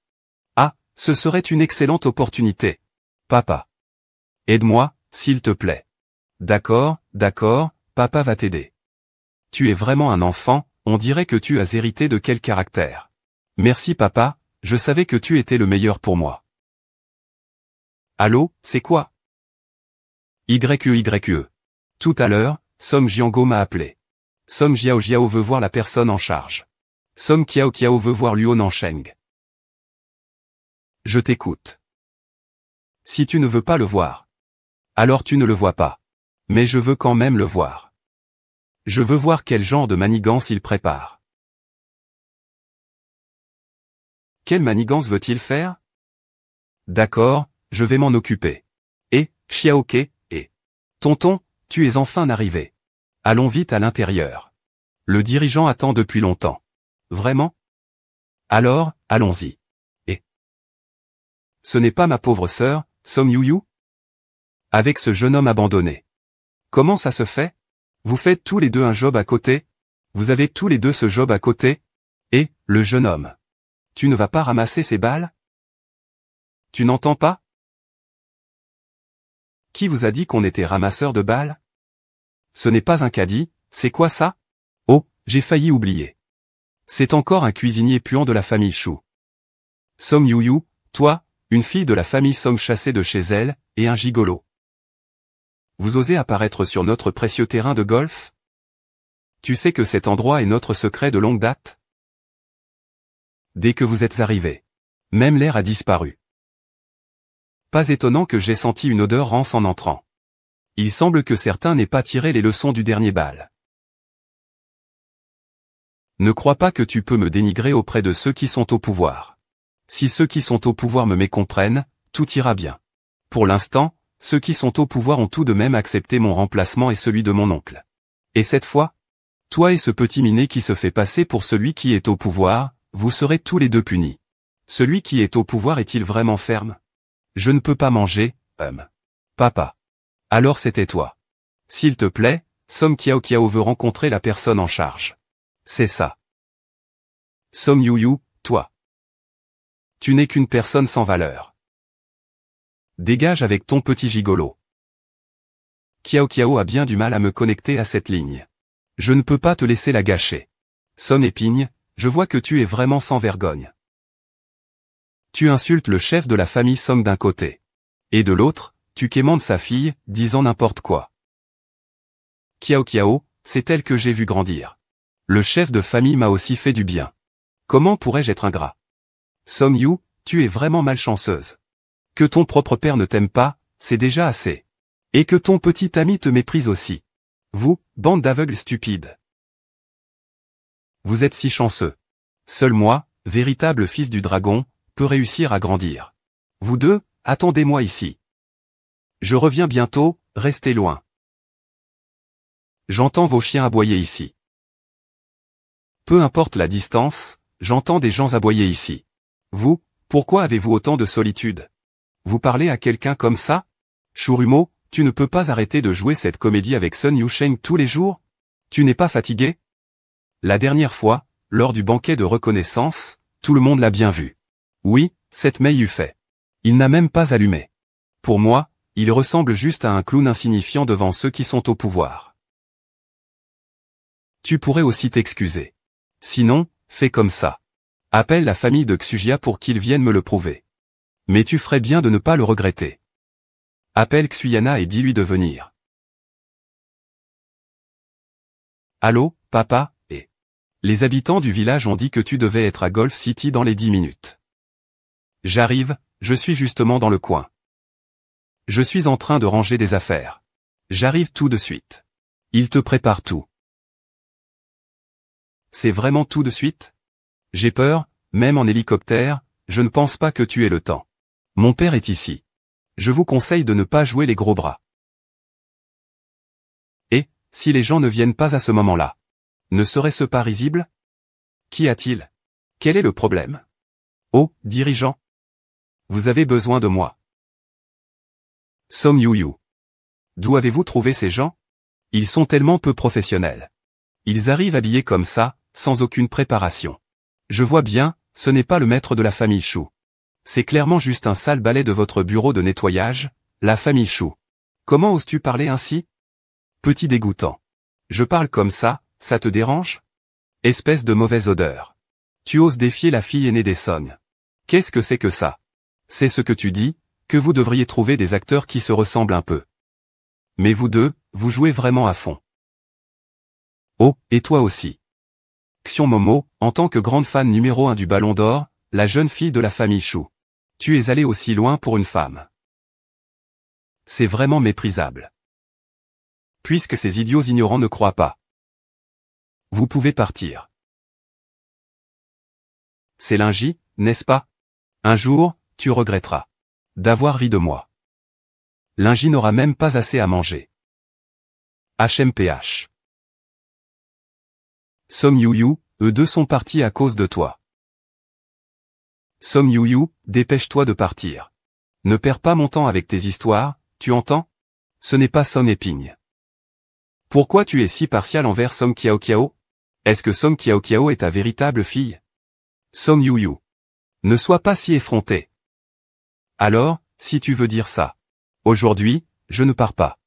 Ah, ce serait une excellente opportunité. Papa. Aide-moi, s'il te plaît. D'accord, papa va t'aider. Tu es vraiment un enfant, on dirait que tu as hérité de quel caractère. Merci papa, je savais que tu étais le meilleur pour moi. Allô, c'est quoi? YE. Tout à l'heure, Song Jiango m'a appelé. Song Jiao veut voir la personne en charge. Song Kiao veut voir Luo Nansheng. Je t'écoute. Si tu ne veux pas le voir, alors tu ne le vois pas. Mais je veux quand même le voir. Je veux voir quel genre de manigance il prépare. Quelle manigance veut-il faire? D'accord, je vais m'en occuper. Et, Xiaoke, et tonton, tu es enfin arrivé. Allons vite à l'intérieur. Le dirigeant attend depuis longtemps. Vraiment? Alors, allons-y. Et ce n'est pas ma pauvre sœur, Song Yuyu? Avec ce jeune homme abandonné. Comment ça se fait? Vous faites tous les deux un job à côté? Vous avez tous les deux ce job à côté? Et, le jeune homme. Tu ne vas pas ramasser ces balles? Tu n'entends pas? Qui vous a dit qu'on était ramasseur de balles? Ce n'est pas un caddie, c'est quoi ça? Oh, j'ai failli oublier. C'est encore un cuisinier puant de la famille Shu. Song Yuyu, toi, une fille de la famille Song chassée de chez elle, et un gigolo. Vous osez apparaître sur notre précieux terrain de golf? Tu sais que cet endroit est notre secret de longue date? Dès que vous êtes arrivé, même l'air a disparu. Pas étonnant que j'ai senti une odeur rance en entrant. Il semble que certains n'aient pas tiré les leçons du dernier bal. Ne crois pas que tu peux me dénigrer auprès de ceux qui sont au pouvoir. Si ceux qui sont au pouvoir me mécomprennent, tout ira bien. Pour l'instant, ceux qui sont au pouvoir ont tout de même accepté mon remplacement et celui de mon oncle. Et cette fois, toi et ce petit minet qui se fait passer pour celui qui est au pouvoir, vous serez tous les deux punis. Celui qui est au pouvoir est-il vraiment ferme? Je ne peux pas manger, papa. Alors c'était toi. S'il te plaît, Song Kiao veut rencontrer la personne en charge. C'est ça. Song Yuyu, toi. Tu n'es qu'une personne sans valeur. Dégage avec ton petit gigolo. Kiao a bien du mal à me connecter à cette ligne. Je ne peux pas te laisser la gâcher. Son Épigne, je vois que tu es vraiment sans vergogne. Tu insultes le chef de la famille Song d'un côté. Et de l'autre, tu quémandes sa fille, disant n'importe quoi. Kiao, c'est elle que j'ai vu grandir. Le chef de famille m'a aussi fait du bien. Comment pourrais-je être ingrat? Song Yu, tu es vraiment malchanceuse. Que ton propre père ne t'aime pas, c'est déjà assez. Et que ton petit ami te méprise aussi. Vous, bande d'aveugles stupides. Vous êtes si chanceux. Seul moi, véritable fils du dragon, peut réussir à grandir. Vous deux, attendez-moi ici. Je reviens bientôt, restez loin. J'entends vos chiens aboyer ici. Peu importe la distance, j'entends des gens aboyer ici. Vous, pourquoi avez-vous autant de solitude? Vous parlez à quelqu'un comme ça? Shurumo, tu ne peux pas arrêter de jouer cette comédie avec Sun Yusheng tous les jours? Tu n'es pas fatigué? La dernière fois, lors du banquet de reconnaissance, tout le monde l'a bien vu. Oui, cette Mei Yu fait. Il n'a même pas allumé. Pour moi, il ressemble juste à un clown insignifiant devant ceux qui sont au pouvoir. Tu pourrais aussi t'excuser. Sinon, fais comme ça. Appelle la famille de Xujia pour qu'ils viennent me le prouver. Mais tu ferais bien de ne pas le regretter. Appelle Xuyana et dis-lui de venir. Allô, papa, et les habitants du village ont dit que tu devais être à Golf City dans les 10 minutes. J'arrive, je suis justement dans le coin. Je suis en train de ranger des affaires. J'arrive tout de suite. Il te prépare tout. C'est vraiment tout de suite? J'ai peur, même en hélicoptère, je ne pense pas que tu aies le temps. Mon père est ici. Je vous conseille de ne pas jouer les gros bras. Et, si les gens ne viennent pas à ce moment-là, ne serait-ce pas risible? Qu'y a-t-il? Quel est le problème? Oh, dirigeant. Vous avez besoin de moi. Song Yuyu. D'où avez-vous trouvé ces gens? Ils sont tellement peu professionnels. Ils arrivent habillés comme ça, sans aucune préparation. Je vois bien, ce n'est pas le maître de la famille Shu. C'est clairement juste un sale balai de votre bureau de nettoyage, la famille Shu. Comment oses-tu parler ainsi? Petit dégoûtant. Je parle comme ça te dérange? Espèce de mauvaise odeur. Tu oses défier la fille aînée des Song. Qu'est-ce que c'est que ça? C'est ce que tu dis, que vous devriez trouver des acteurs qui se ressemblent un peu. Mais vous deux, vous jouez vraiment à fond. Oh, et toi aussi. Xion Momo, en tant que grande fan numéro 1 du Ballon d'Or, la jeune fille de la famille Shu. Tu es allé aussi loin pour une femme. C'est vraiment méprisable. Puisque ces idiots ignorants ne croient pas. Vous pouvez partir. C'est lundi, n'est-ce pas? Un jour, tu regretteras d'avoir ri de moi. Lundi n'aura même pas assez à manger. HMPH. Song Yu, eux deux sont partis à cause de toi. Song Yu, dépêche-toi de partir. Ne perds pas mon temps avec tes histoires, tu entends? Ce n'est pas Song Eping. Pourquoi tu es si partial envers Song Kiao? Est-ce que Song Kiao est ta véritable fille? Song Yu. Ne sois pas si effronté. Alors, si tu veux dire ça. Aujourd'hui, je ne pars pas.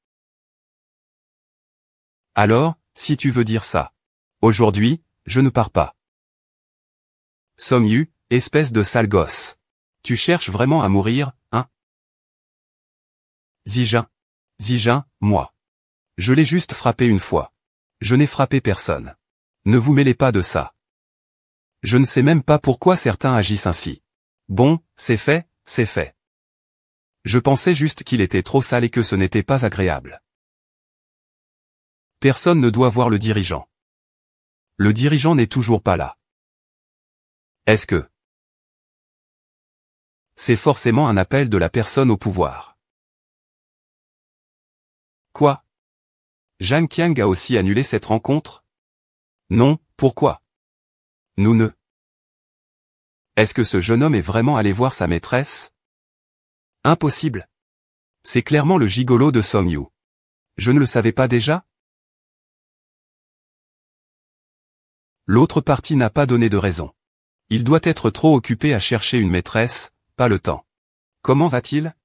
Alors, si tu veux dire ça. Aujourd'hui, je ne pars pas. Song Yu, espèce de sale gosse. Tu cherches vraiment à mourir, hein? Zijin, moi. Je l'ai juste frappé une fois. Je n'ai frappé personne. Ne vous mêlez pas de ça. Je ne sais même pas pourquoi certains agissent ainsi. Bon, c'est fait, c'est fait. Je pensais juste qu'il était trop sale et que ce n'était pas agréable. Personne ne doit voir le dirigeant. Le dirigeant n'est toujours pas là. Est-ce que c'est forcément un appel de la personne au pouvoir? Quoi? Zhang Qiang a aussi annulé cette rencontre? Non, pourquoi? Nous ne. Est-ce que ce jeune homme est vraiment allé voir sa maîtresse? Impossible. C'est clairement le gigolo de Song Yu. Je ne le savais pas déjà? L'autre partie n'a pas donné de raison. Il doit être trop occupé à chercher une maîtresse, pas le temps. Comment va-t-il?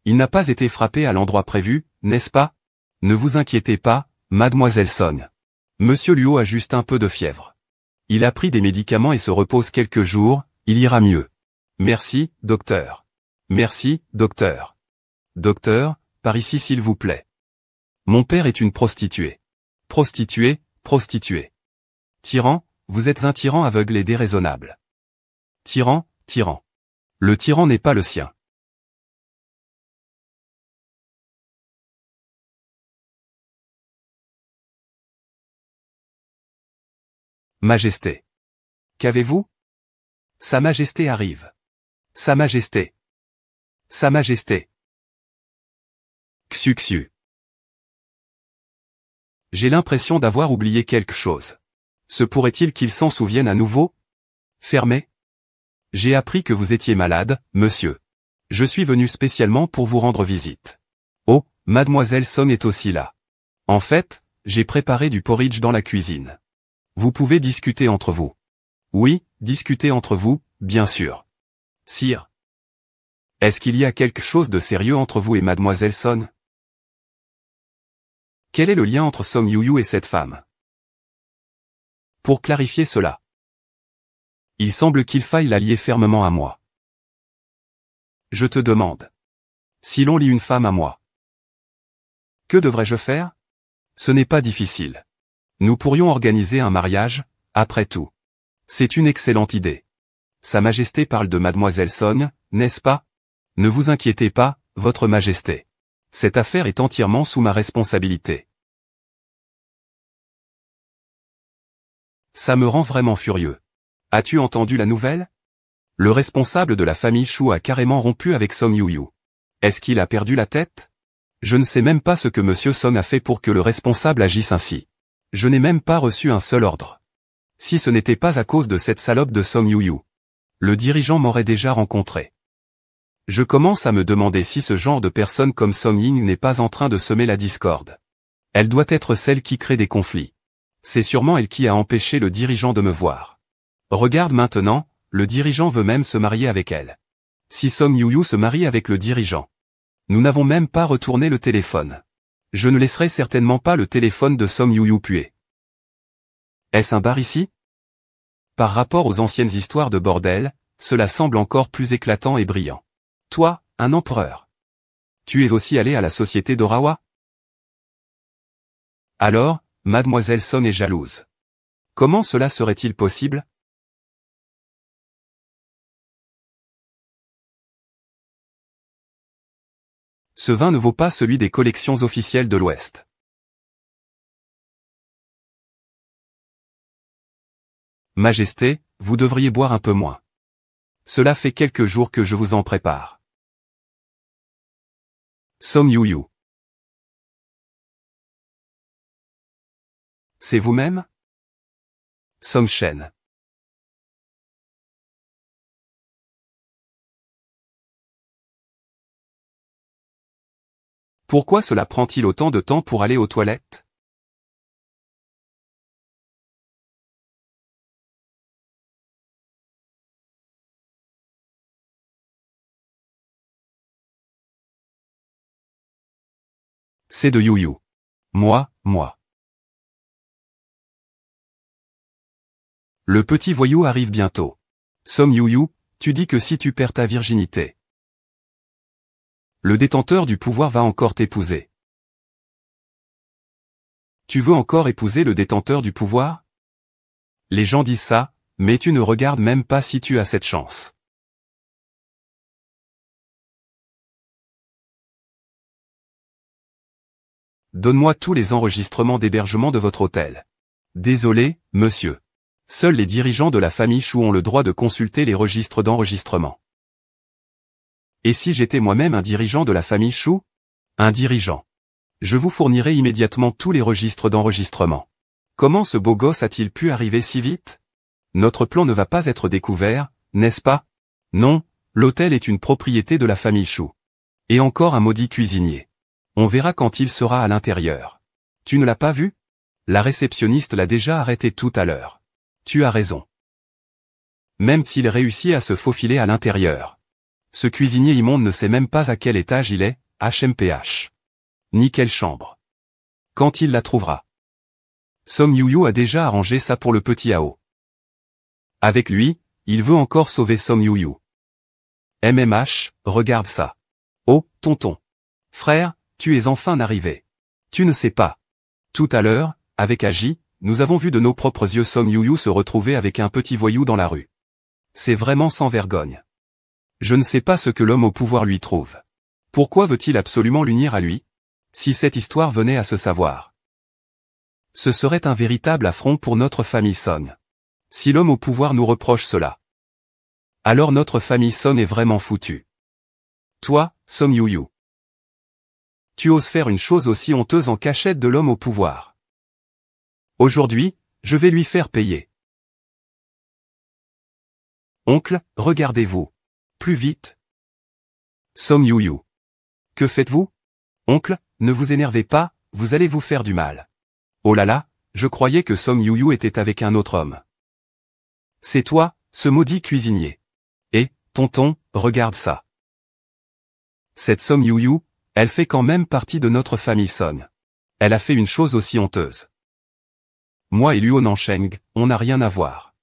Il n'a pas été frappé à l'endroit prévu, n'est-ce pas? Ne vous inquiétez pas, mademoiselle Song. Monsieur Luo a juste un peu de fièvre. Il a pris des médicaments et se repose quelques jours, il ira mieux. Merci, docteur. Merci, docteur. Docteur, par ici s'il vous plaît. Mon père est une prostituée. Prostituée, prostituée. Tyran, vous êtes un tyran aveugle et déraisonnable. Tyran. Le tyran n'est pas le sien. Majesté. Qu'avez-vous? Sa Majesté arrive. Sa Majesté. Sa Majesté. Xu. J'ai l'impression d'avoir oublié quelque chose. Se pourrait-il qu'il s'en souvienne à nouveau? Fermez. J'ai appris que vous étiez malade, monsieur. Je suis venu spécialement pour vous rendre visite. Oh, mademoiselle Song est aussi là. En fait, j'ai préparé du porridge dans la cuisine. Vous pouvez discuter entre vous. Oui, discuter entre vous, bien sûr. Sire. Est-ce qu'il y a quelque chose de sérieux entre vous et mademoiselle Song? Quel est le lien entre Song Yu et cette femme? Pour clarifier cela. Il semble qu'il faille la lier fermement à moi. Je te demande. Si l'on lie une femme à moi, que devrais-je faire? Ce n'est pas difficile. Nous pourrions organiser un mariage, après tout. C'est une excellente idée. Sa Majesté parle de mademoiselle Song, n'est-ce pas? Ne vous inquiétez pas, votre Majesté. Cette affaire est entièrement sous ma responsabilité. Ça me rend vraiment furieux. As-tu entendu la nouvelle? Le responsable de la famille Shu a carrément rompu avec Song Yu. Est-ce qu'il a perdu la tête? Je ne sais même pas ce que monsieur Song a fait pour que le responsable agisse ainsi. Je n'ai même pas reçu un seul ordre. Si ce n'était pas à cause de cette salope de Song Yu, le dirigeant m'aurait déjà rencontré. Je commence à me demander si ce genre de personne comme Song Ying n'est pas en train de semer la discorde. Elle doit être celle qui crée des conflits. C'est sûrement elle qui a empêché le dirigeant de me voir. Regarde maintenant, le dirigeant veut même se marier avec elle. Si Song Yu se marie avec le dirigeant. Nous n'avons même pas retourné le téléphone. Je ne laisserai certainement pas le téléphone de Song Yu puer. Est-ce un bar ici? Par rapport aux anciennes histoires de bordel, cela semble encore plus éclatant et brillant. Toi, un empereur. Tu es aussi allé à la société d'Orawa? Alors, mademoiselle Song est jalouse. Comment cela serait-il possible? Ce vin ne vaut pas celui des collections officielles de l'Ouest. Majesté, vous devriez boire un peu moins. Cela fait quelques jours que je vous en prépare. Song Yu-yu. C'est vous-même? Song Shen. Pourquoi cela prend-il autant de temps pour aller aux toilettes? C'est de Yu-yu. Moi. Le petit voyou arrive bientôt. Song Yu-yu, tu dis que si tu perds ta virginité, le détenteur du pouvoir va encore t'épouser. Tu veux encore épouser le détenteur du pouvoir? Les gens disent ça, mais tu ne regardes même pas si tu as cette chance. Donne-moi tous les enregistrements d'hébergement de votre hôtel. Désolé, monsieur. Seuls les dirigeants de la famille Chou ont le droit de consulter les registres d'enregistrement. Et si j'étais moi-même un dirigeant de la famille Chou? Un dirigeant. Je vous fournirai immédiatement tous les registres d'enregistrement. Comment ce beau gosse a-t-il pu arriver si vite? Notre plan ne va pas être découvert, n'est-ce pas? Non, l'hôtel est une propriété de la famille Chou. Et encore un maudit cuisinier. On verra quand il sera à l'intérieur. Tu ne l'as pas vu? La réceptionniste l'a déjà arrêté tout à l'heure. Tu as raison. Même s'il réussit à se faufiler à l'intérieur. Ce cuisinier immonde ne sait même pas à quel étage il est, HMPH. Ni quelle chambre. Quand il la trouvera. Song Yu-yu a déjà arrangé ça pour le petit Ao. Avec lui, il veut encore sauver Song Yu-yu. MMH, regarde ça. Oh, tonton. Frère, tu es enfin arrivé. Tu ne sais pas. Tout à l'heure, avec Agi, nous avons vu de nos propres yeux Song Yu-yu se retrouver avec un petit voyou dans la rue. C'est vraiment sans vergogne. Je ne sais pas ce que l'homme au pouvoir lui trouve. Pourquoi veut-il absolument l'unir à lui? Si cette histoire venait à se savoir. Ce serait un véritable affront pour notre famille Song. Si l'homme au pouvoir nous reproche cela. Alors notre famille Song est vraiment foutue. Toi, Song Yu-yu. Tu oses faire une chose aussi honteuse en cachette de l'homme au pouvoir. Aujourd'hui, je vais lui faire payer. Oncle, regardez-vous. Plus vite. Song Yu-yu. Que faites-vous? Oncle, ne vous énervez pas, vous allez vous faire du mal. Oh là là, je croyais que Song Yu-yu était avec un autre homme. C'est toi, ce maudit cuisinier. Et, tonton, regarde ça. Cette Song Yu-yu, elle fait quand même partie de notre famille Song. Elle a fait une chose aussi honteuse. Moi et Luo Nansheng, on n'a rien à voir.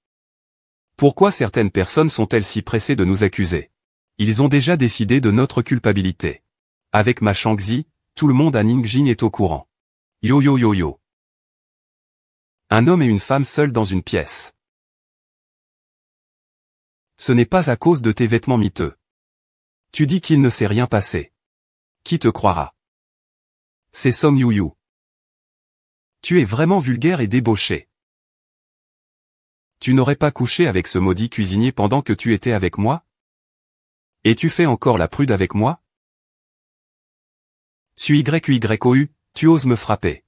Pourquoi certaines personnes sont-elles si pressées de nous accuser? Ils ont déjà décidé de notre culpabilité. Avec ma Shangzi, tout le monde à Ningjing est au courant. Yo. Un homme et une femme seuls dans une pièce. Ce n'est pas à cause de tes vêtements miteux. Tu dis qu'il ne s'est rien passé. Qui te croira? C'est Song Yu-yu. Tu es vraiment vulgaire et débauché. Tu n'aurais pas couché avec ce maudit cuisinier pendant que tu étais avec moi? Et tu fais encore la prude avec moi? YYOU, tu oses me frapper.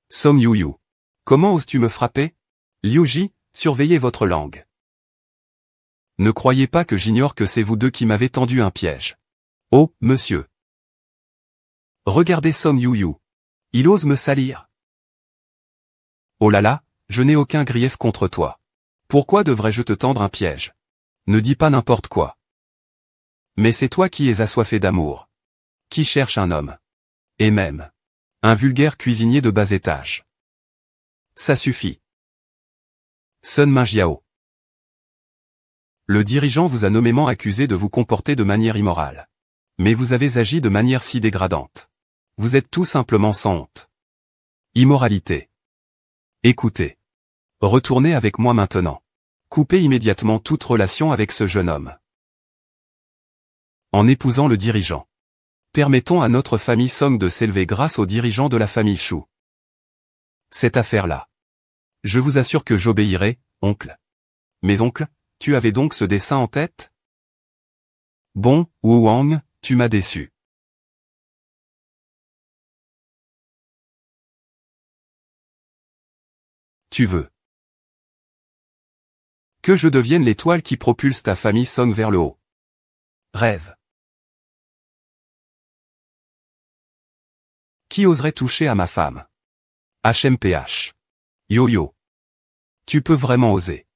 Song Yu-yu. Comment oses-tu me frapper? Liu-ji, surveillez votre langue. Ne croyez pas que j'ignore que c'est vous deux qui m'avez tendu un piège. Oh, monsieur. Regardez Song Yu-yu. Il ose me salir. Oh là là, je n'ai aucun grief contre toi. Pourquoi devrais-je te tendre un piège? Ne dis pas n'importe quoi. Mais c'est toi qui es assoiffé d'amour. Qui cherche un homme. Et même. Un vulgaire cuisinier de bas étage. Ça suffit. Sun Minjiao. Le dirigeant vous a nommément accusé de vous comporter de manière immorale. Mais vous avez agi de manière si dégradante. Vous êtes tout simplement sans honte. Immoralité. Écoutez. Retournez avec moi maintenant. Coupez immédiatement toute relation avec ce jeune homme. En épousant le dirigeant. Permettons à notre famille Song de s'élever grâce aux dirigeants de la famille Chu. Cette affaire-là. Je vous assure que j'obéirai, oncle. Mais oncle, tu avais donc ce dessin en tête? Bon, Wu Wang, tu m'as déçu. Tu veux que je devienne l'étoile qui propulse ta famille Song vers le haut. Rêve. Qui oserait toucher à ma femme? HMPH. Yo-yo. Tu peux vraiment oser.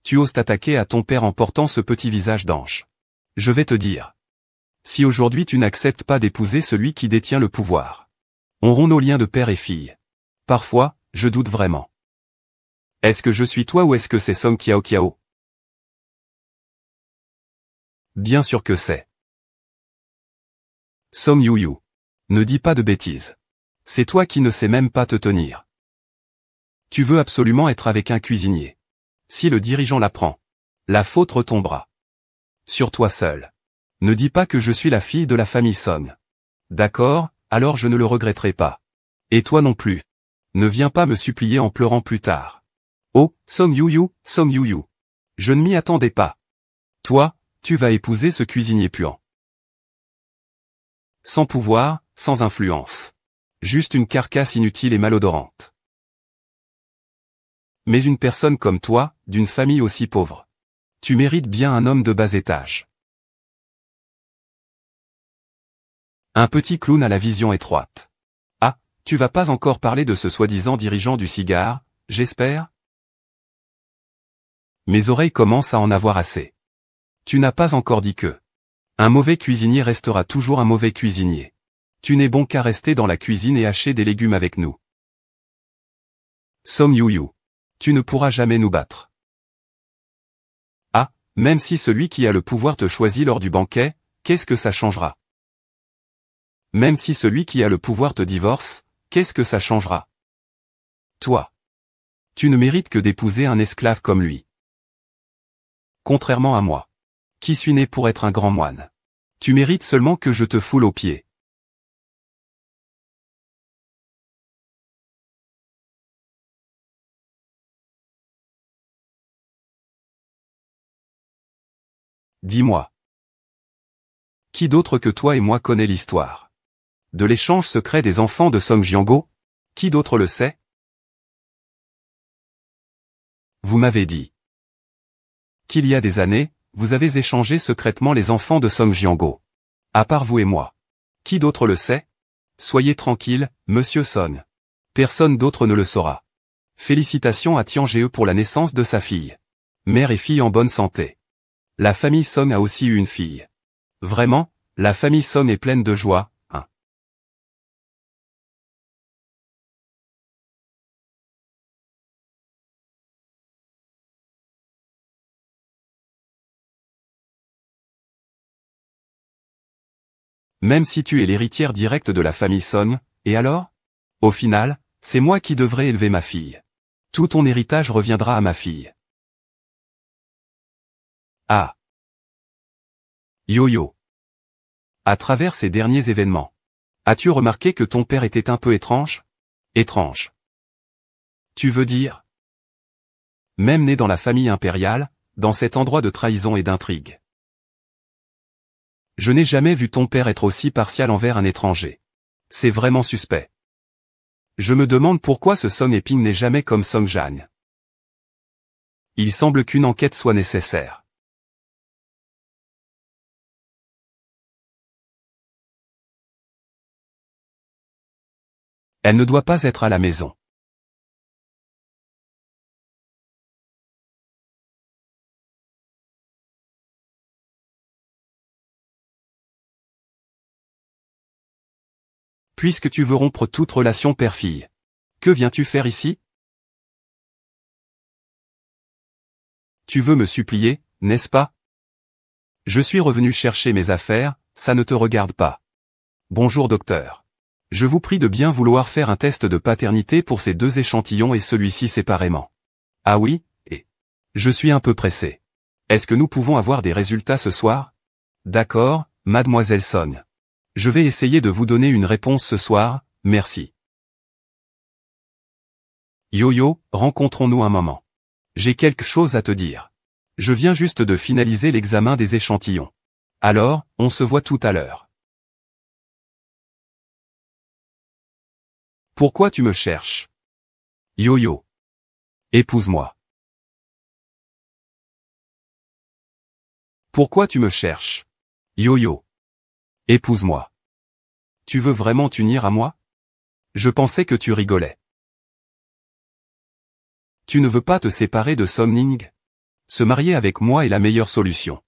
Tu oses t'attaquer à ton père en portant ce petit visage d'ange. Je vais te dire. Si aujourd'hui tu n'acceptes pas d'épouser celui qui détient le pouvoir, on rompt nos liens de père et fille. Parfois, je doute vraiment. Est-ce que je suis toi ou est-ce que c'est Song Kiao Kiao? Bien sûr que c'est Song Yu. Ne dis pas de bêtises. C'est toi qui ne sais même pas te tenir. Tu veux absolument être avec un cuisinier. Si le dirigeant l'apprend, la faute retombera sur toi seul. Ne dis pas que je suis la fille de la famille Song. D'accord, alors je ne le regretterai pas. Et toi non plus. Ne viens pas me supplier en pleurant plus tard. Oh, Song Yu, Song Yu. Je ne m'y attendais pas. Toi, tu vas épouser ce cuisinier puant. Sans pouvoir, sans influence. Juste une carcasse inutile et malodorante. Mais une personne comme toi, d'une famille aussi pauvre. Tu mérites bien un homme de bas étage. Un petit clown à la vision étroite. Ah, tu vas pas encore parler de ce soi-disant dirigeant du cigare, j'espère? Mes oreilles commencent à en avoir assez. Tu n'as pas encore dit que un mauvais cuisinier restera toujours un mauvais cuisinier. Tu n'es bon qu'à rester dans la cuisine et hacher des légumes avec nous. Song Yu. Tu ne pourras jamais nous battre. Ah, même si celui qui a le pouvoir te choisit lors du banquet, qu'est-ce que ça changera? Même si celui qui a le pouvoir te divorce, qu'est-ce que ça changera? Toi. Tu ne mérites que d'épouser un esclave comme lui. Contrairement à moi, qui suis né pour être un grand moine. Tu mérites seulement que je te foule aux pieds. Dis-moi. Qui d'autre que toi et moi connaît l'histoire de l'échange secret des enfants de Song Jiango? Qui d'autre le sait? Vous m'avez dit qu'il y a des années, vous avez échangé secrètement les enfants de Song Jiango. À part vous et moi. Qui d'autre le sait? Soyez tranquille, monsieur Song. Personne d'autre ne le saura. Félicitations à Tian Ge pour la naissance de sa fille. Mère et fille en bonne santé. La famille Song a aussi eu une fille. Vraiment, la famille Song est pleine de joie, hein. Même si tu es l'héritière directe de la famille Song, et alors? Au final, c'est moi qui devrais élever ma fille. Tout ton héritage reviendra à ma fille. Ah. Yo-yo. À travers ces derniers événements, as-tu remarqué que ton père était un peu étrange? Étrange. Tu veux dire? Même né dans la famille impériale, dans cet endroit de trahison et d'intrigue. Je n'ai jamais vu ton père être aussi partial envers un étranger. C'est vraiment suspect. Je me demande pourquoi ce Song Eping n'est jamais comme Song Jan. Il semble qu'une enquête soit nécessaire. Elle ne doit pas être à la maison. Puisque tu veux rompre toute relation père-fille. Que viens-tu faire ici? Tu veux me supplier, n'est-ce pas? Je suis revenu chercher mes affaires, ça ne te regarde pas. Bonjour docteur. Je vous prie de bien vouloir faire un test de paternité pour ces deux échantillons et celui-ci séparément. Ah oui, et je suis un peu pressé. Est-ce que nous pouvons avoir des résultats ce soir? D'accord, mademoiselle Song. Je vais essayer de vous donner une réponse ce soir, merci. Yo-yo, rencontrons-nous un moment. J'ai quelque chose à te dire. Je viens juste de finaliser l'examen des échantillons. Alors, on se voit tout à l'heure. Pourquoi tu me cherches? Yo-yo. Épouse-moi. Pourquoi tu me cherches? Yo-yo. Épouse-moi. Tu veux vraiment t'unir à moi? Je pensais que tu rigolais. Tu ne veux pas te séparer de Son Ning? Se marier avec moi est la meilleure solution.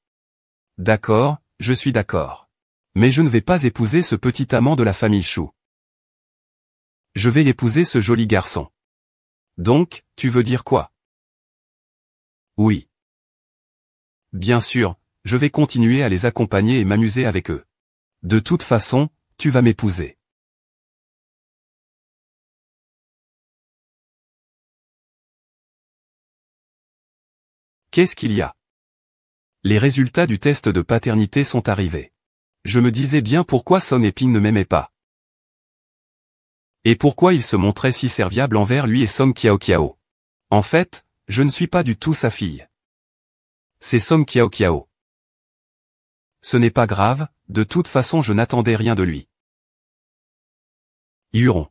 D'accord, je suis d'accord. Mais je ne vais pas épouser ce petit amant de la famille Shu. Je vais épouser ce joli garçon. Donc, tu veux dire quoi? Oui. Bien sûr, je vais continuer à les accompagner et m'amuser avec eux. De toute façon, tu vas m'épouser. Qu'est-ce qu'il y a? Les résultats du test de paternité sont arrivés. Je me disais bien pourquoi Son Eping ne m'aimait pas. Et pourquoi il se montrait si serviable envers lui et Song Kiao Kiao. En fait, je ne suis pas du tout sa fille. C'est Song Kiao Kiao. Ce n'est pas grave, de toute façon je n'attendais rien de lui. Huron.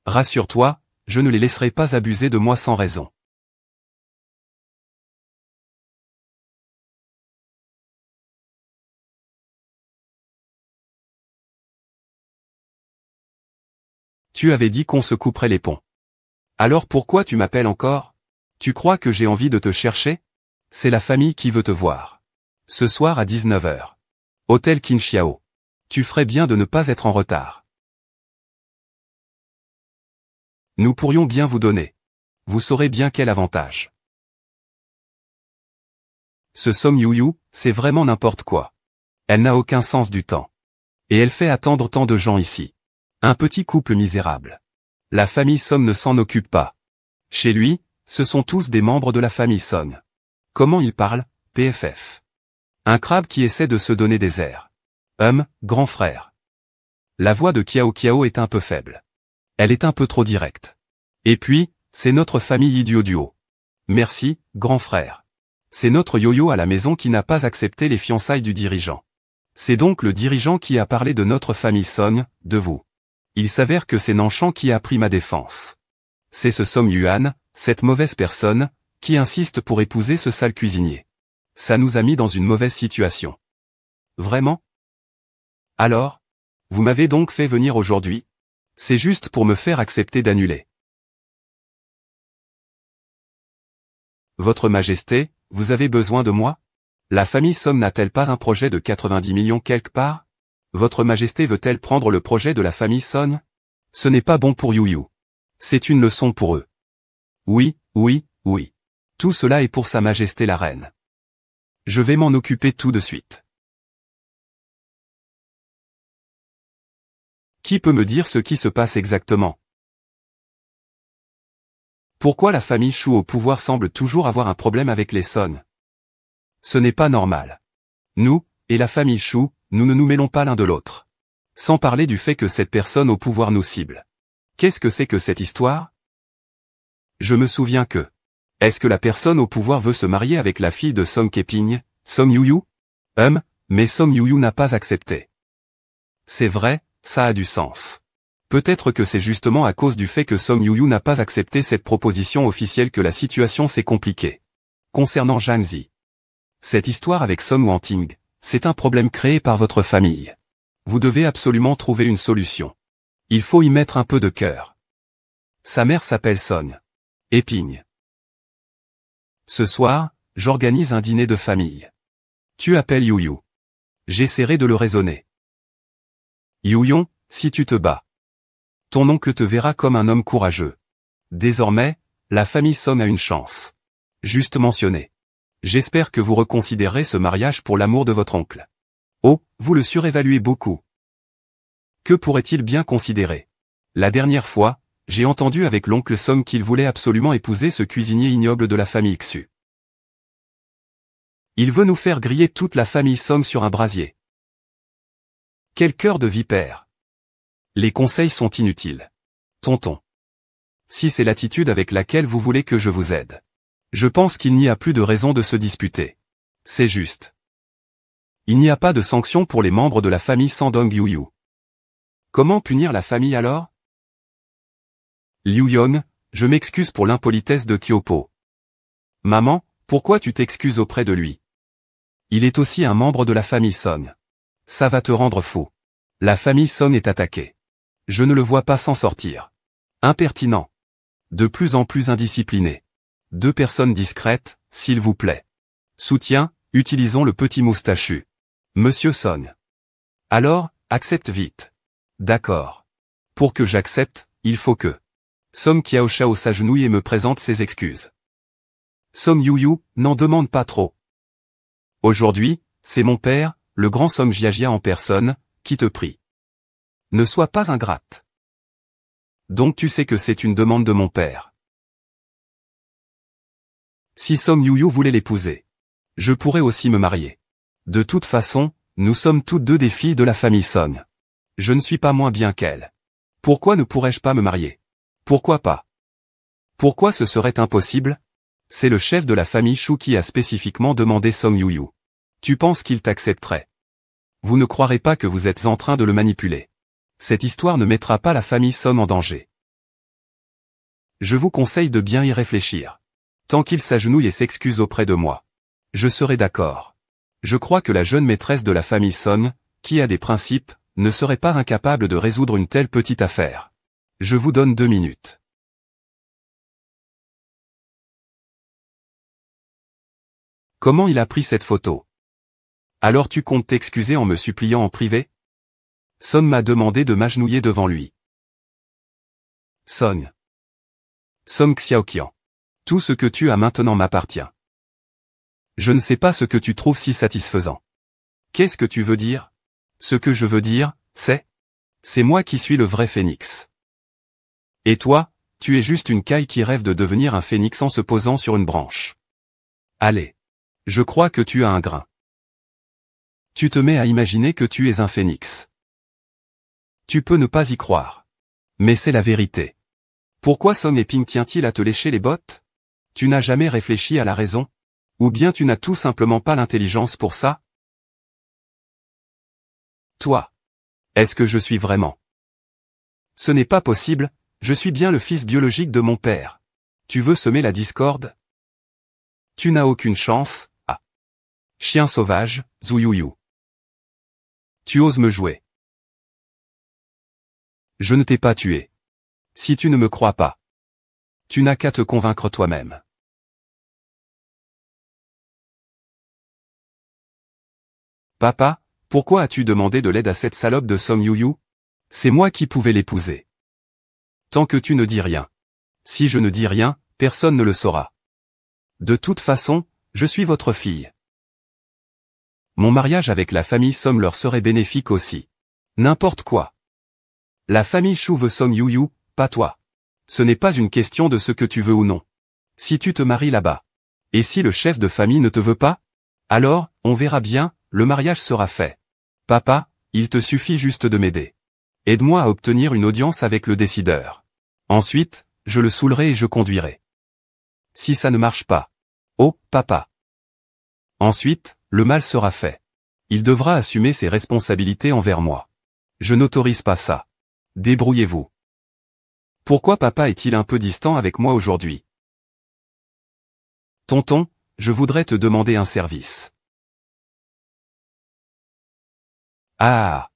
Rassure-toi, je ne les laisserai pas abuser de moi sans raison. Tu avais dit qu'on se couperait les ponts. Alors pourquoi tu m'appelles encore? Tu crois que j'ai envie de te chercher? C'est la famille qui veut te voir. Ce soir à 19h. Hôtel Qinxiao. Tu ferais bien de ne pas être en retard. Nous pourrions bien vous donner. Vous saurez bien quel avantage. Ce Song Yuyu, c'est vraiment n'importe quoi. Elle n'a aucun sens du temps. Et elle fait attendre tant de gens ici. Un petit couple misérable. La famille Song ne s'en occupe pas. Chez lui, ce sont tous des membres de la famille Song. Comment il parle, PFF. Un crabe qui essaie de se donner des airs. Grand frère. La voix de Kiao Kiao est un peu faible. Elle est un peu trop directe. Et puis, c'est notre famille idiot duo. Merci, grand frère. C'est notre yo-yo à la maison qui n'a pas accepté les fiançailles du dirigeant. C'est donc le dirigeant qui a parlé de notre famille Song, de vous. Il s'avère que c'est Nanshan qui a pris ma défense. C'est ce Song Yuan, cette mauvaise personne, qui insiste pour épouser ce sale cuisinier. Ça nous a mis dans une mauvaise situation. Vraiment? Alors? Vous m'avez donc fait venir aujourd'hui? C'est juste pour me faire accepter d'annuler. Votre Majesté, vous avez besoin de moi? La famille Song n'a-t-elle pas un projet de 90 millions quelque part? Votre Majesté veut-elle prendre le projet de la famille Song? Ce n'est pas bon pour Yuyu. C'est une leçon pour eux. Oui, oui, oui. Tout cela est pour Sa Majesté la Reine. Je vais m'en occuper tout de suite. Qui peut me dire ce qui se passe exactement? Pourquoi la famille Shu au pouvoir semble toujours avoir un problème avec les Song? Ce n'est pas normal. Nous, et la famille Shu, nous ne nous mêlons pas l'un de l'autre. Sans parler du fait que cette personne au pouvoir nous cible. Qu'est-ce que c'est que cette histoire? Je me souviens que... Est-ce que la personne au pouvoir veut se marier avec la fille de Song Keping, Song Yuyu? Mais Song Yuyu n'a pas accepté. C'est vrai, ça a du sens. Peut-être que c'est justement à cause du fait que Song Yuyu n'a pas accepté cette proposition officielle que la situation s'est compliquée. Concernant Zhang Zi. Cette histoire avec Song Wanting, c'est un problème créé par votre famille. Vous devez absolument trouver une solution. Il faut y mettre un peu de cœur. Sa mère s'appelle Song Eping. Ce soir, j'organise un dîner de famille. Tu appelles Yuyu. J'essaierai de le raisonner. Yuyon, si tu te bats. Ton oncle te verra comme un homme courageux. Désormais, la famille Song a une chance. Juste mentionné. J'espère que vous reconsidérerez ce mariage pour l'amour de votre oncle. Oh, vous le surévaluez beaucoup. Que pourrait-il bien considérer? La dernière fois, j'ai entendu avec l'oncle Song qu'il voulait absolument épouser ce cuisinier ignoble de la famille Xu. Il veut nous faire griller toute la famille Song sur un brasier. Quel cœur de vipère! Les conseils sont inutiles. Tonton. Si c'est l'attitude avec laquelle vous voulez que je vous aide. Je pense qu'il n'y a plus de raison de se disputer. C'est juste. Il n'y a pas de sanction pour les membres de la famille Sandong Yu. Comment punir la famille alors? Liu Yong, je m'excuse pour l'impolitesse de Kyopo. Maman, pourquoi tu t'excuses auprès de lui? Il est aussi un membre de la famille Song. Ça va te rendre fou. La famille Song est attaquée. Je ne le vois pas s'en sortir. Impertinent. De plus en plus indiscipliné. 2 personnes discrètes, s'il vous plaît. Soutien, utilisons le petit moustachu. Monsieur Song. Alors, accepte vite. D'accord. Pour que j'accepte, il faut que Song Qiaoshao s'agenouille et me présente ses excuses. Song Yuyu, n'en demande pas trop. Aujourd'hui, c'est mon père, le grand Song Jiajia en personne, qui te prie. Ne sois pas ingrate. Donc tu sais que c'est une demande de mon père. Si Song Yuyu voulait l'épouser, je pourrais aussi me marier. De toute façon, nous sommes toutes deux des filles de la famille Song. Je ne suis pas moins bien qu'elle. Pourquoi ne pourrais-je pas me marier? Pourquoi pas? Pourquoi ce serait impossible? C'est le chef de la famille Shu qui a spécifiquement demandé Song Yuyu. Tu penses qu'il t'accepterait? Vous ne croirez pas que vous êtes en train de le manipuler. Cette histoire ne mettra pas la famille Song en danger. Je vous conseille de bien y réfléchir. Tant qu'il s'agenouille et s'excuse auprès de moi, je serai d'accord. Je crois que la jeune maîtresse de la famille Song, qui a des principes, ne serait pas incapable de résoudre une telle petite affaire. Je vous donne 2 minutes. Comment il a pris cette photo? Alors tu comptes t'excuser en me suppliant en privé? Song m'a demandé de m'agenouiller devant lui. Song Xiaoqian. Tout ce que tu as maintenant m'appartient. Je ne sais pas ce que tu trouves si satisfaisant. Qu'est-ce que tu veux dire? Ce que je veux dire, c'est moi qui suis le vrai phénix. Et toi, tu es juste une caille qui rêve de devenir un phénix en se posant sur une branche. Allez. Je crois que tu as un grain. Tu te mets à imaginer que tu es un phénix. Tu peux ne pas y croire. Mais c'est la vérité. Pourquoi Song et Ping tient-il à te lécher les bottes? Tu n'as jamais réfléchi à la raison? Ou bien tu n'as tout simplement pas l'intelligence pour ça? Toi. Est-ce que je suis vraiment? Ce n'est pas possible, je suis bien le fils biologique de mon père. Tu veux semer la discorde? Tu n'as aucune chance, ah. Chien sauvage, Zuyuyu. Tu oses me jouer. Je ne t'ai pas tué. Si tu ne me crois pas, tu n'as qu'à te convaincre toi-même. Papa, pourquoi as-tu demandé de l'aide à cette salope de Song Yuyu? C'est moi qui pouvais l'épouser. Tant que tu ne dis rien. Si je ne dis rien, personne ne le saura. De toute façon, je suis votre fille. Mon mariage avec la famille Song leur serait bénéfique aussi. N'importe quoi. La famille Shu veut Song Yuyu, pas toi. Ce n'est pas une question de ce que tu veux ou non. Si tu te maries là-bas. Et si le chef de famille ne te veut pas? Alors, on verra bien, le mariage sera fait. Papa, il te suffit juste de m'aider. Aide-moi à obtenir une audience avec le décideur. Ensuite, je le saoulerai et je conduirai. Si ça ne marche pas. Oh, papa. Ensuite, le mal sera fait. Il devra assumer ses responsabilités envers moi. Je n'autorise pas ça. Débrouillez-vous. Pourquoi papa est-il un peu distant avec moi aujourd'hui? Tonton, je voudrais te demander un service. Ah.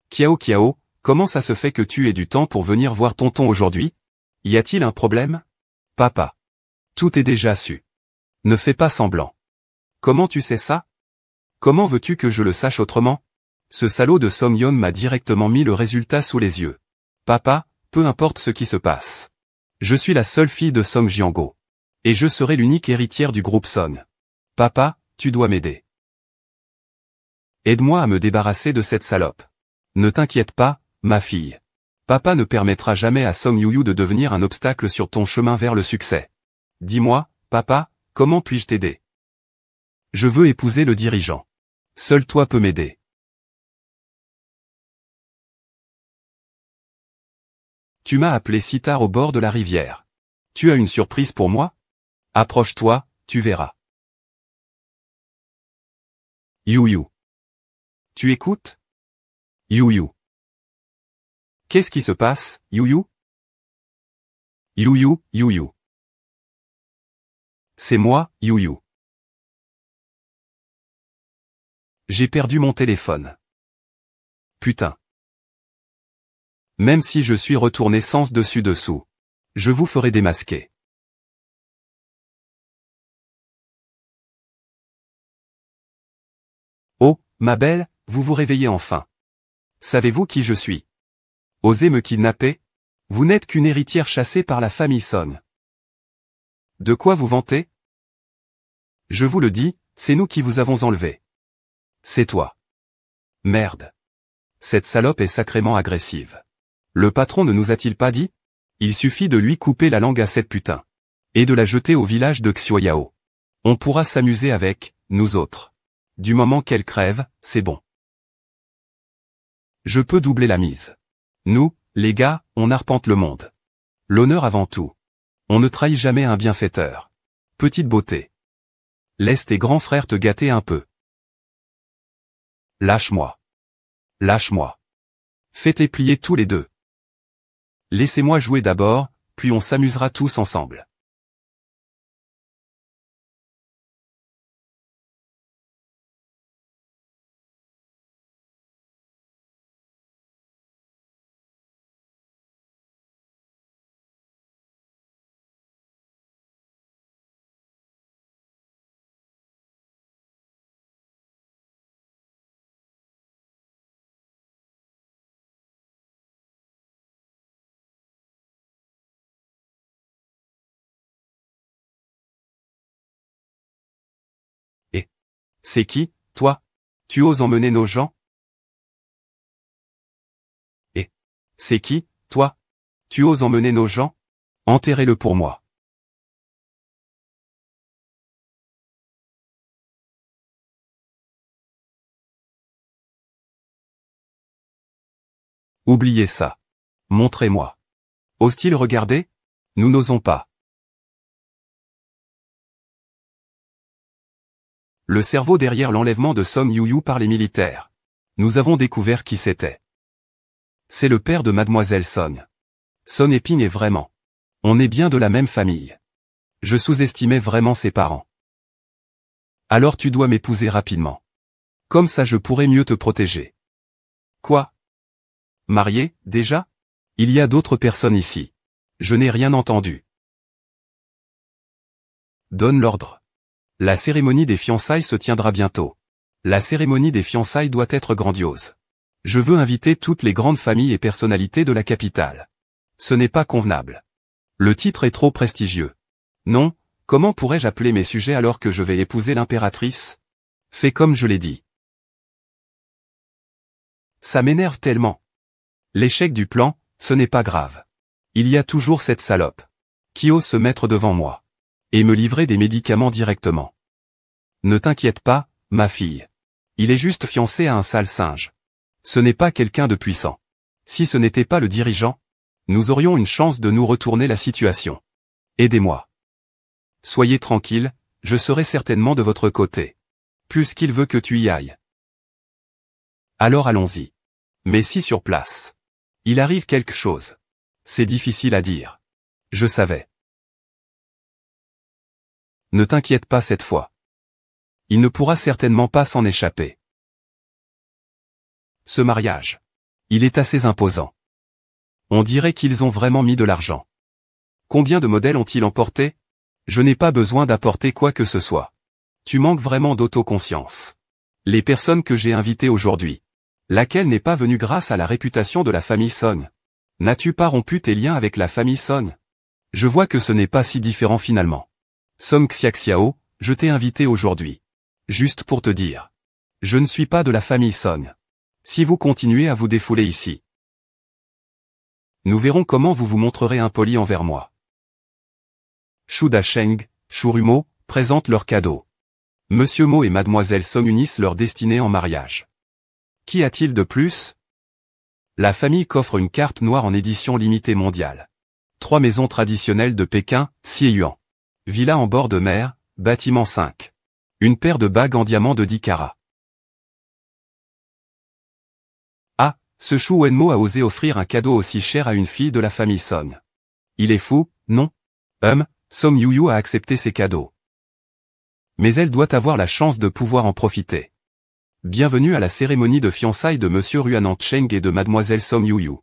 Kiao, comment ça se fait que tu aies du temps pour venir voir tonton aujourd'hui? Y a-t-il un problème? Papa. Tout est déjà su. Ne fais pas semblant. Comment tu sais ça? Comment veux-tu que je le sache autrement? Ce salaud de Song Yeon m'a directement mis le résultat sous les yeux. Papa, peu importe ce qui se passe. Je suis la seule fille de Song Jiango. Et je serai l'unique héritière du groupe Song. Papa, tu dois m'aider. Aide-moi à me débarrasser de cette salope. Ne t'inquiète pas, ma fille. Papa ne permettra jamais à Song Yuyu de devenir un obstacle sur ton chemin vers le succès. Dis-moi, papa, comment puis-je t'aider? Je veux épouser le dirigeant. Seul toi peux m'aider. Tu m'as appelé si tard au bord de la rivière. Tu as une surprise pour moi? Approche-toi, tu verras. You. Tu écoutes? You. Qu'est-ce qui se passe, You? You. C'est moi, You. J'ai perdu mon téléphone. Putain. Même si je suis retourné sens dessus dessous. Je vous ferai démasquer. Oh, ma belle, vous vous réveillez enfin. Savez-vous qui je suis? Osez me kidnapper? Vous n'êtes qu'une héritière chassée par la famille Song. De quoi vous vantez? Je vous le dis, c'est nous qui vous avons enlevé. C'est toi. Merde. Cette salope est sacrément agressive. Le patron ne nous a-t-il pas dit? Il suffit de lui couper la langue à cette putain. Et de la jeter au village de Xuoyao. On pourra s'amuser avec, nous autres. Du moment qu'elle crève, c'est bon. Je peux doubler la mise. Nous, les gars, on arpente le monde. L'honneur avant tout. On ne trahit jamais un bienfaiteur. Petite beauté. Laisse tes grands frères te gâter un peu. Lâche-moi. Lâche-moi. Fais-les plier tous les deux. Laissez-moi jouer d'abord, puis on s'amusera tous ensemble. Et c'est qui, toi? Tu oses emmener nos gens? Et c'est qui, toi? Tu oses emmener nos gens? Enterrez-le pour moi. Oubliez ça. Montrez-moi. Ose-t-il regarder? Nous n'osons pas. Le cerveau derrière l'enlèvement de Song Yu par les militaires. Nous avons découvert qui c'était. C'est le père de Mademoiselle Song. Son épine est vraiment. On est bien de la même famille. Je sous-estimais vraiment ses parents. Alors tu dois m'épouser rapidement. Comme ça je pourrai mieux te protéger. Quoi? Marié, déjà? Il y a d'autres personnes ici. Je n'ai rien entendu. Donne l'ordre. La cérémonie des fiançailles se tiendra bientôt. La cérémonie des fiançailles doit être grandiose. Je veux inviter toutes les grandes familles et personnalités de la capitale. Ce n'est pas convenable. Le titre est trop prestigieux. Non, comment pourrais-je appeler mes sujets alors que je vais épouser l'impératrice? Fais comme je l'ai dit. Ça m'énerve tellement. L'échec du plan, ce n'est pas grave. Il y a toujours cette salope. Qui ose se mettre devant moi. Et me livrer des médicaments directement. Ne t'inquiète pas, ma fille. Il est juste fiancé à un sale singe. Ce n'est pas quelqu'un de puissant. Si ce n'était pas le dirigeant, nous aurions une chance de nous retourner la situation. Aidez-moi. Soyez tranquille, je serai certainement de votre côté. Plus qu'il veut que tu y ailles. Alors allons-y. Mais si sur place, il arrive quelque chose. C'est difficile à dire. Je savais. Ne t'inquiète pas cette fois. Il ne pourra certainement pas s'en échapper. Ce mariage. Il est assez imposant. On dirait qu'ils ont vraiment mis de l'argent. Combien de modèles ont-ils emporté? Je n'ai pas besoin d'apporter quoi que ce soit. Tu manques vraiment d'autoconscience. Les personnes que j'ai invitées aujourd'hui. Laquelle n'est pas venue grâce à la réputation de la famille Song. N'as-tu pas rompu tes liens avec la famille Song? Je vois que ce n'est pas si différent finalement. Song Xiaxiao, je t'ai invité aujourd'hui. Juste pour te dire. Je ne suis pas de la famille Song. Si vous continuez à vous défouler ici, nous verrons comment vous vous montrerez impoli envers moi. Shu Dasheng, Shu Rumo, présentent leurs cadeaux. Monsieur Mo et Mademoiselle Song unissent leur destinée en mariage. Qu'y a-t-il de plus? La famille qu'offre une carte noire en édition limitée mondiale. 3 maisons traditionnelles de Pékin, Xieyuan. Villa en bord de mer, bâtiment 5. Une paire de bagues en diamant de 10 carats. Ah, ce Shu Wenmo a osé offrir un cadeau aussi cher à une fille de la famille Song. Il est fou, non? Song Yuyu a accepté ses cadeaux. Mais elle doit avoir la chance de pouvoir en profiter. Bienvenue à la cérémonie de fiançailles de Monsieur Ruanan Cheng et de Mademoiselle Song Yuyu.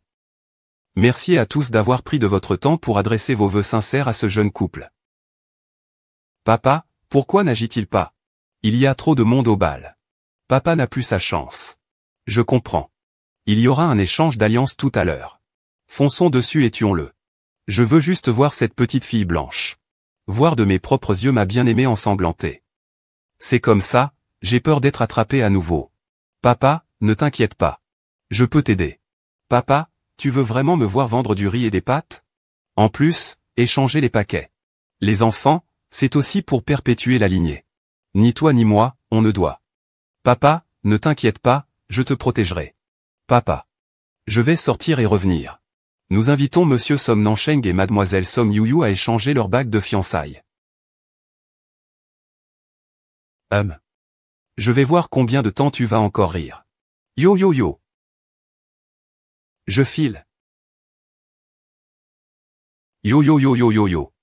Merci à tous d'avoir pris de votre temps pour adresser vos vœux sincères à ce jeune couple. Papa, pourquoi n'agit-il pas? Il y a trop de monde au bal. Papa n'a plus sa chance. Je comprends. Il y aura un échange d'alliances tout à l'heure. Fonçons dessus et tuons-le. Je veux juste voir cette petite fille blanche. Voir de mes propres yeux ma bien-aimée ensanglantée. C'est comme ça, j'ai peur d'être attrapé à nouveau. Papa, ne t'inquiète pas. Je peux t'aider. Papa, tu veux vraiment me voir vendre du riz et des pâtes? En plus, échanger les paquets. Les enfants, c'est aussi pour perpétuer la lignée. Ni toi ni moi, on ne doit. Papa, ne t'inquiète pas, je te protégerai. Papa. Je vais sortir et revenir. Nous invitons Monsieur Som Nancheng et Mademoiselle Som Yuyu à échanger leur bague de fiançailles. Je vais voir combien de temps tu vas encore rire. Yo yo yo. Je file. Yo yo yo yo yo yo.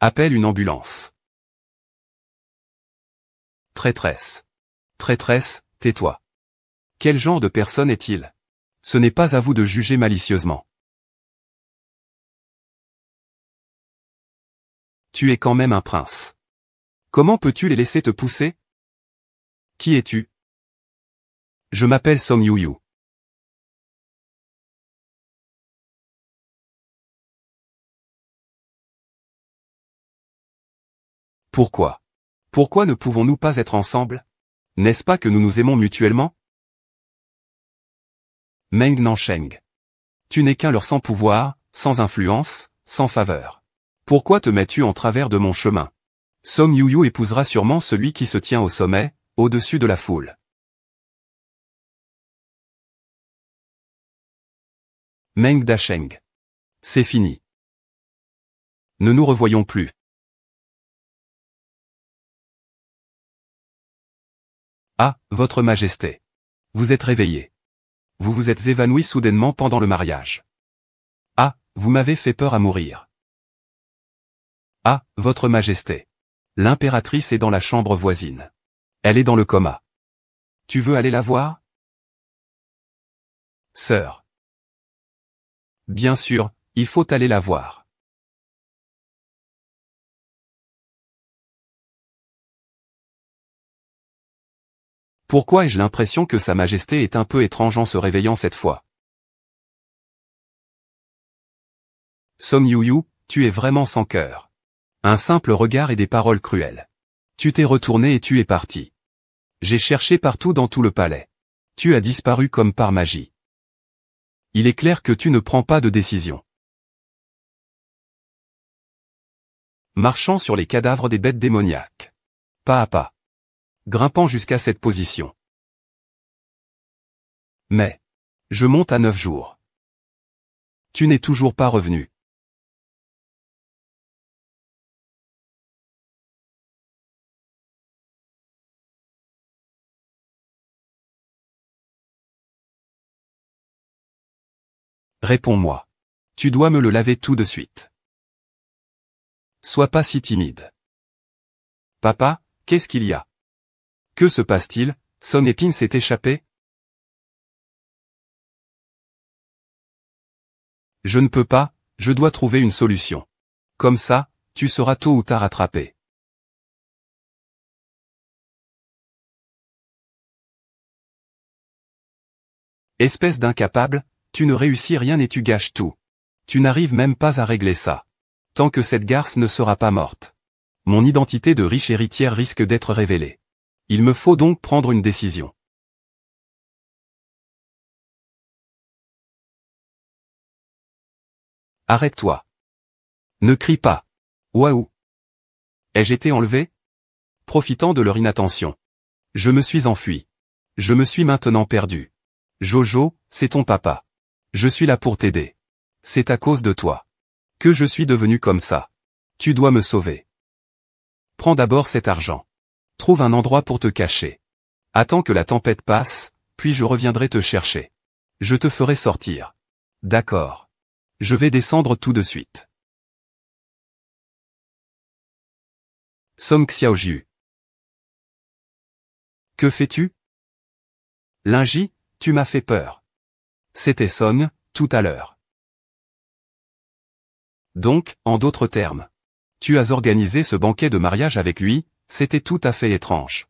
Appelle une ambulance. Traîtresse. Traîtresse, tais-toi. Quel genre de personne est-il? Ce n'est pas à vous de juger malicieusement. Tu es quand même un prince. Comment peux-tu les laisser te pousser? Qui es-tu? Je m'appelle Song Yuyu. Pourquoi? Pourquoi ne pouvons-nous pas être ensemble? N'est-ce pas que nous nous aimons mutuellement? Meng Nancheng. Tu n'es qu'un leurre sans pouvoir, sans influence, sans faveur. Pourquoi te mets-tu en travers de mon chemin? Song Yuyu épousera sûrement celui qui se tient au sommet, au-dessus de la foule. Meng Dasheng. C'est fini. Ne nous revoyons plus. Ah, Votre Majesté. Vous êtes réveillé. Vous vous êtes évanoui soudainement pendant le mariage. Ah, vous m'avez fait peur à mourir. Ah, Votre Majesté. L'impératrice est dans la chambre voisine. Elle est dans le coma. Tu veux aller la voir? Sœur. Bien sûr, il faut aller la voir. Pourquoi ai-je l'impression que Sa Majesté est un peu étrange en se réveillant cette fois? Song Yuyu, tu es vraiment sans cœur. Un simple regard et des paroles cruelles. Tu t'es retourné et tu es parti. J'ai cherché partout dans tout le palais. Tu as disparu comme par magie. Il est clair que tu ne prends pas de décision. Marchant sur les cadavres des bêtes démoniaques. Pas à pas. Grimpant jusqu'à cette position. Mais. Je monte à 9 jours. Tu n'es toujours pas revenu. Réponds-moi. Tu dois me le laver tout de suite. Sois pas si timide. Papa, qu'est-ce qu'il y a? Que se passe-t-il? Son épine s'est échappée? Je ne peux pas, je dois trouver une solution. Comme ça, tu seras tôt ou tard attrapé. Espèce d'incapable, tu ne réussis rien et tu gâches tout. Tu n'arrives même pas à régler ça. Tant que cette garce ne sera pas morte. Mon identité de riche héritière risque d'être révélée. Il me faut donc prendre une décision. Arrête-toi. Ne crie pas. Waouh. Ai-je été enlevé? Profitant de leur inattention. Je me suis enfui. Je me suis maintenant perdu. Jojo, c'est ton papa. Je suis là pour t'aider. C'est à cause de toi que je suis devenu comme ça. Tu dois me sauver. Prends d'abord cet argent. Trouve un endroit pour te cacher. Attends que la tempête passe, puis je reviendrai te chercher. Je te ferai sortir. D'accord. Je vais descendre tout de suite. Song Xiaojiu. Que fais-tu? Linji, tu m'as fait peur. C'était Song, tout à l'heure. Donc, en d'autres termes, tu as organisé ce banquet de mariage avec lui, c'était tout à fait étrange.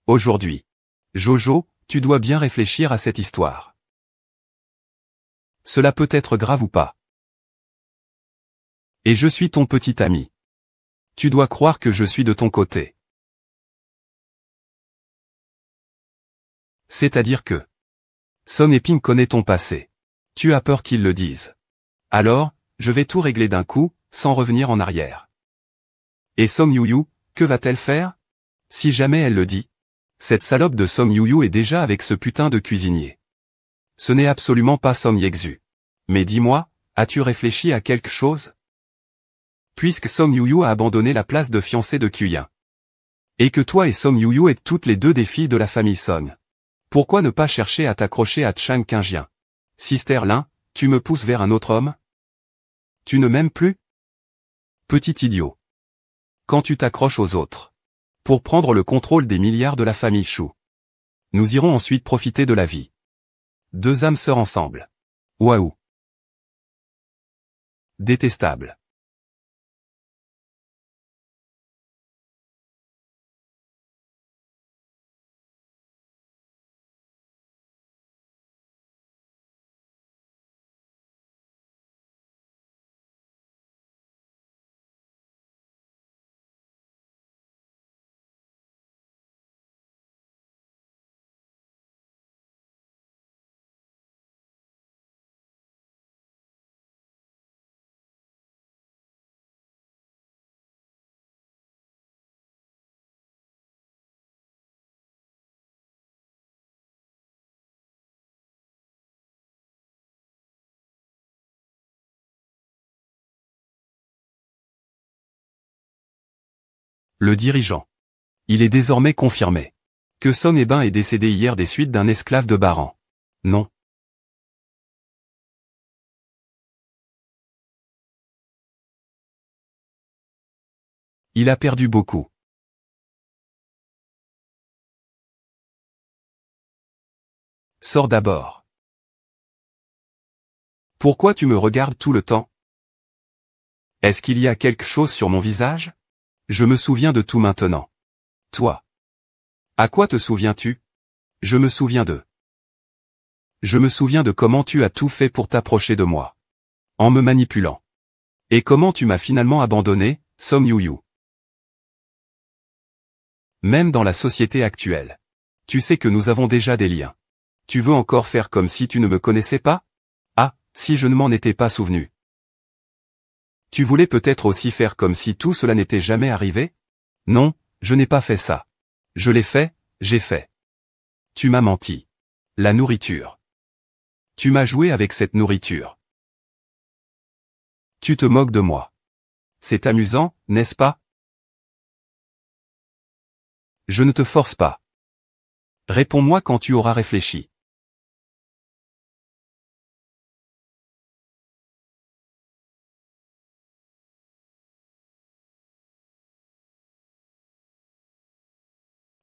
Aujourd'hui, Jojo, tu dois bien réfléchir à cette histoire. Cela peut être grave ou pas. Et je suis ton petit ami. Tu dois croire que je suis de ton côté. C'est-à-dire que Son et Ping connaît ton passé. Tu as peur qu'ils le disent. Alors, je vais tout régler d'un coup, sans revenir en arrière. Et Song Yuyu, que va-t-elle faire? Si jamais elle le dit. Cette salope de Song Yuyu est déjà avec ce putain de cuisinier. Ce n'est absolument pas Song Yexu. Mais dis-moi, as-tu réfléchi à quelque chose? Puisque Song Yuyu a abandonné la place de fiancée de Kuyin. Et que toi et Song Yuyu êtes toutes les deux des filles de la famille Song. Pourquoi ne pas chercher à t'accrocher à Chang Qingjian? Sister Lin, tu me pousses vers un autre homme? Tu ne m'aimes plus? Petit idiot. Quand tu t'accroches aux autres. Pour prendre le contrôle des milliards de la famille Shu. Nous irons ensuite profiter de la vie. Deux âmes sœurs ensemble. Waouh. Détestable. Le dirigeant. Il est désormais confirmé que Son Ebin est décédé hier des suites d'un esclave de Baran. Non. Il a perdu beaucoup. Sors d'abord. Pourquoi tu me regardes tout le temps? Est-ce qu'il y a quelque chose sur mon visage? Je me souviens de tout maintenant. Toi. À quoi te souviens-tu? Je me souviens de. Je me souviens de comment tu as tout fait pour t'approcher de moi. En me manipulant. Et comment tu m'as finalement abandonné, Song Yuyu. Même dans la société actuelle. Tu sais que nous avons déjà des liens. Tu veux encore faire comme si tu ne me connaissais pas? Ah, si je ne m'en étais pas souvenu. Tu voulais peut-être aussi faire comme si tout cela n'était jamais arrivé? Non, je n'ai pas fait ça. Je l'ai fait, j'ai fait. Tu m'as menti. La nourriture. Tu m'as joué avec cette nourriture. Tu te moques de moi. C'est amusant, n'est-ce pas? Je ne te force pas. Réponds-moi quand tu auras réfléchi.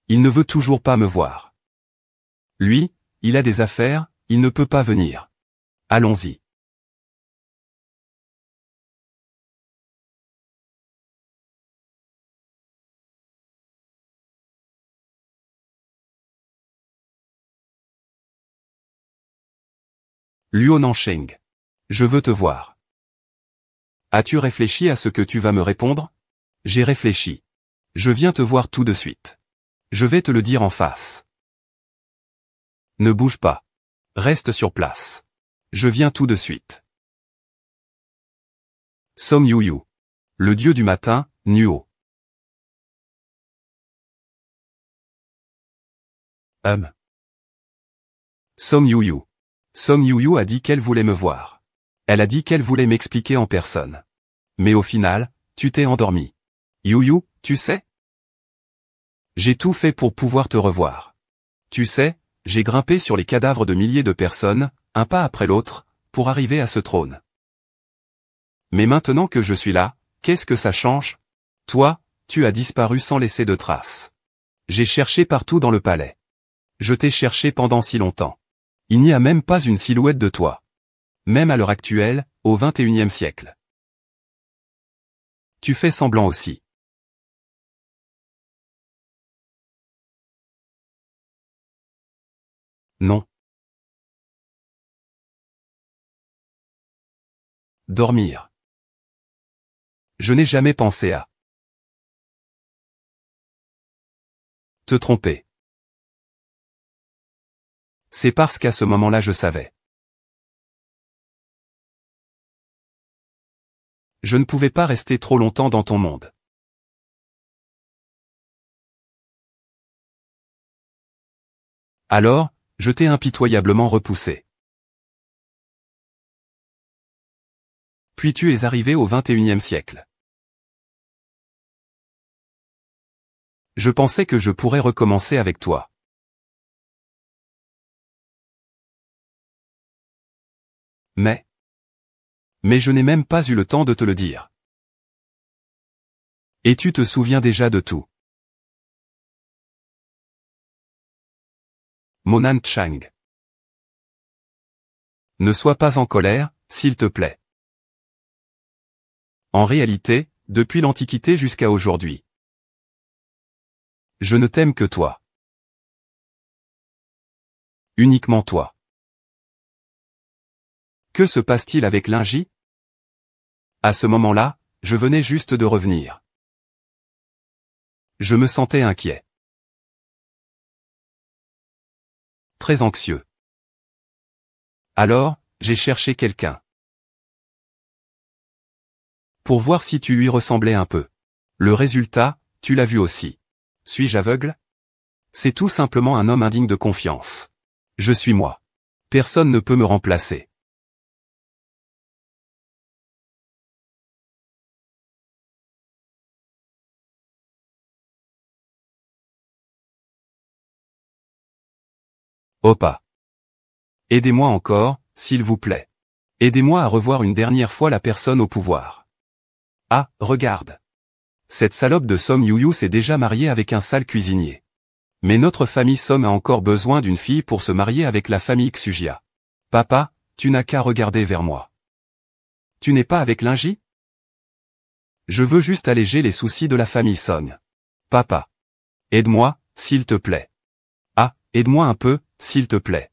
Il ne veut toujours pas me voir. Lui, il a des affaires, il ne peut pas venir. Allons-y. Luo Nansheng. Je veux te voir. As-tu réfléchi à ce que tu vas me répondre? J'ai réfléchi. Je viens te voir tout de suite. Je vais te le dire en face. Ne bouge pas. Reste sur place. Je viens tout de suite. Som Yu-yu. Le dieu du matin, Nuo. Som Yu-yu. Som Yu-yu a dit qu'elle voulait me voir. Elle a dit qu'elle voulait m'expliquer en personne. Mais au final, tu t'es endormi. Yu-yu, tu sais? J'ai tout fait pour pouvoir te revoir. Tu sais, j'ai grimpé sur les cadavres de milliers de personnes, un pas après l'autre, pour arriver à ce trône. Mais maintenant que je suis là, qu'est-ce que ça change? Toi, tu as disparu sans laisser de traces. J'ai cherché partout dans le palais. Je t'ai cherché pendant si longtemps. Il n'y a même pas une silhouette de toi. Même à l'heure actuelle, au XXIe siècle. Tu fais semblant aussi. Non. Dormir. Je n'ai jamais pensé à te tromper. C'est parce qu'à ce moment-là je savais. Je ne pouvais pas rester trop longtemps dans ton monde. Alors, je t'ai impitoyablement repoussé. Puis tu es arrivé au XXIe siècle. Je pensais que je pourrais recommencer avec toi. Mais je n'ai même pas eu le temps de te le dire. Et tu te souviens déjà de tout. Monan Chang. Ne sois pas en colère, s'il te plaît. En réalité, depuis l'Antiquité jusqu'à aujourd'hui. Je ne t'aime que toi. Uniquement toi. Que se passe-t-il avec Linji? À ce moment-là, je venais juste de revenir. Je me sentais inquiet. Très anxieux. Alors, j'ai cherché quelqu'un. Pour voir si tu lui ressemblais un peu. Le résultat, tu l'as vu aussi. Suis-je aveugle? C'est tout simplement un homme indigne de confiance. Je suis moi. Personne ne peut me remplacer. Opa. Aidez-moi encore, s'il vous plaît. Aidez-moi à revoir une dernière fois la personne au pouvoir. Ah, regarde. Cette salope de Som Yu-yu s'est déjà mariée avec un sale cuisinier. Mais notre famille Som a encore besoin d'une fille pour se marier avec la famille Xujia. Papa, tu n'as qu'à regarder vers moi. Tu n'es pas avec Linji? Je veux juste alléger les soucis de la famille Song. Papa. Aide-moi, s'il te plaît. Ah, aide-moi un peu, s'il te plaît.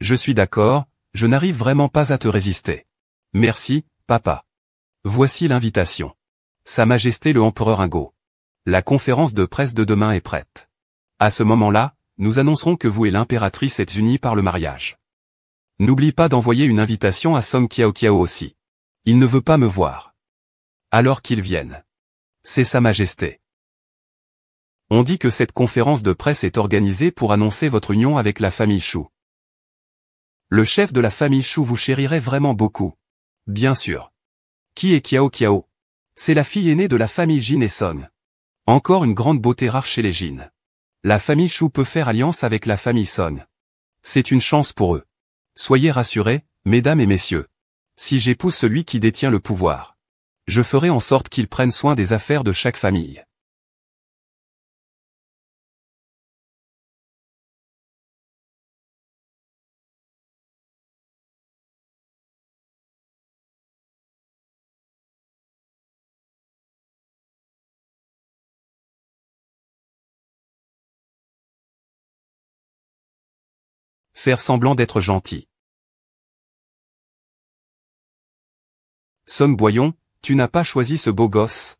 Je suis d'accord, je n'arrive vraiment pas à te résister. Merci, papa. Voici l'invitation. Sa Majesté le Empereur Ingo. La conférence de presse de demain est prête. À ce moment-là, nous annoncerons que vous et l'impératrice êtes unis par le mariage. N'oublie pas d'envoyer une invitation à Song Kiao Kiao aussi. Il ne veut pas me voir. Alors qu'il vienne. C'est Sa Majesté. On dit que cette conférence de presse est organisée pour annoncer votre union avec la famille Shu. Le chef de la famille Shu vous chérirait vraiment beaucoup. Bien sûr. Qui est Kiao Kiao? C'est la fille aînée de la famille Jin et Song. Encore une grande beauté rare chez les Jin. La famille Shu peut faire alliance avec la famille Song. C'est une chance pour eux. Soyez rassurés, mesdames et messieurs. Si j'épouse celui qui détient le pouvoir, je ferai en sorte qu'il prenne soin des affaires de chaque famille. Faire semblant d'être gentil. Song Boyon, tu n'as pas choisi ce beau gosse.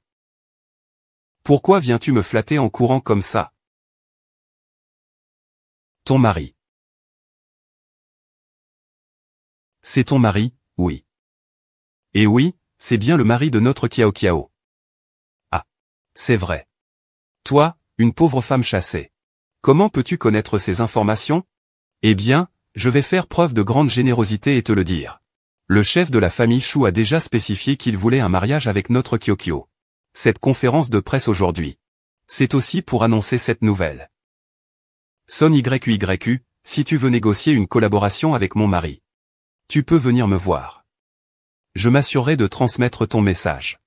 Pourquoi viens-tu me flatter en courant comme ça? Ton mari. C'est ton mari, oui. Et oui, c'est bien le mari de notre Kiao Kiao. Ah. C'est vrai. Toi, une pauvre femme chassée. Comment peux-tu connaître ces informations? Eh bien, je vais faire preuve de grande générosité et te le dire. Le chef de la famille Shu a déjà spécifié qu'il voulait un mariage avec notre Kyokyo. Cette conférence de presse aujourd'hui, c'est aussi pour annoncer cette nouvelle. Son YQYQ, si tu veux négocier une collaboration avec mon mari, tu peux venir me voir. Je m'assurerai de transmettre ton message.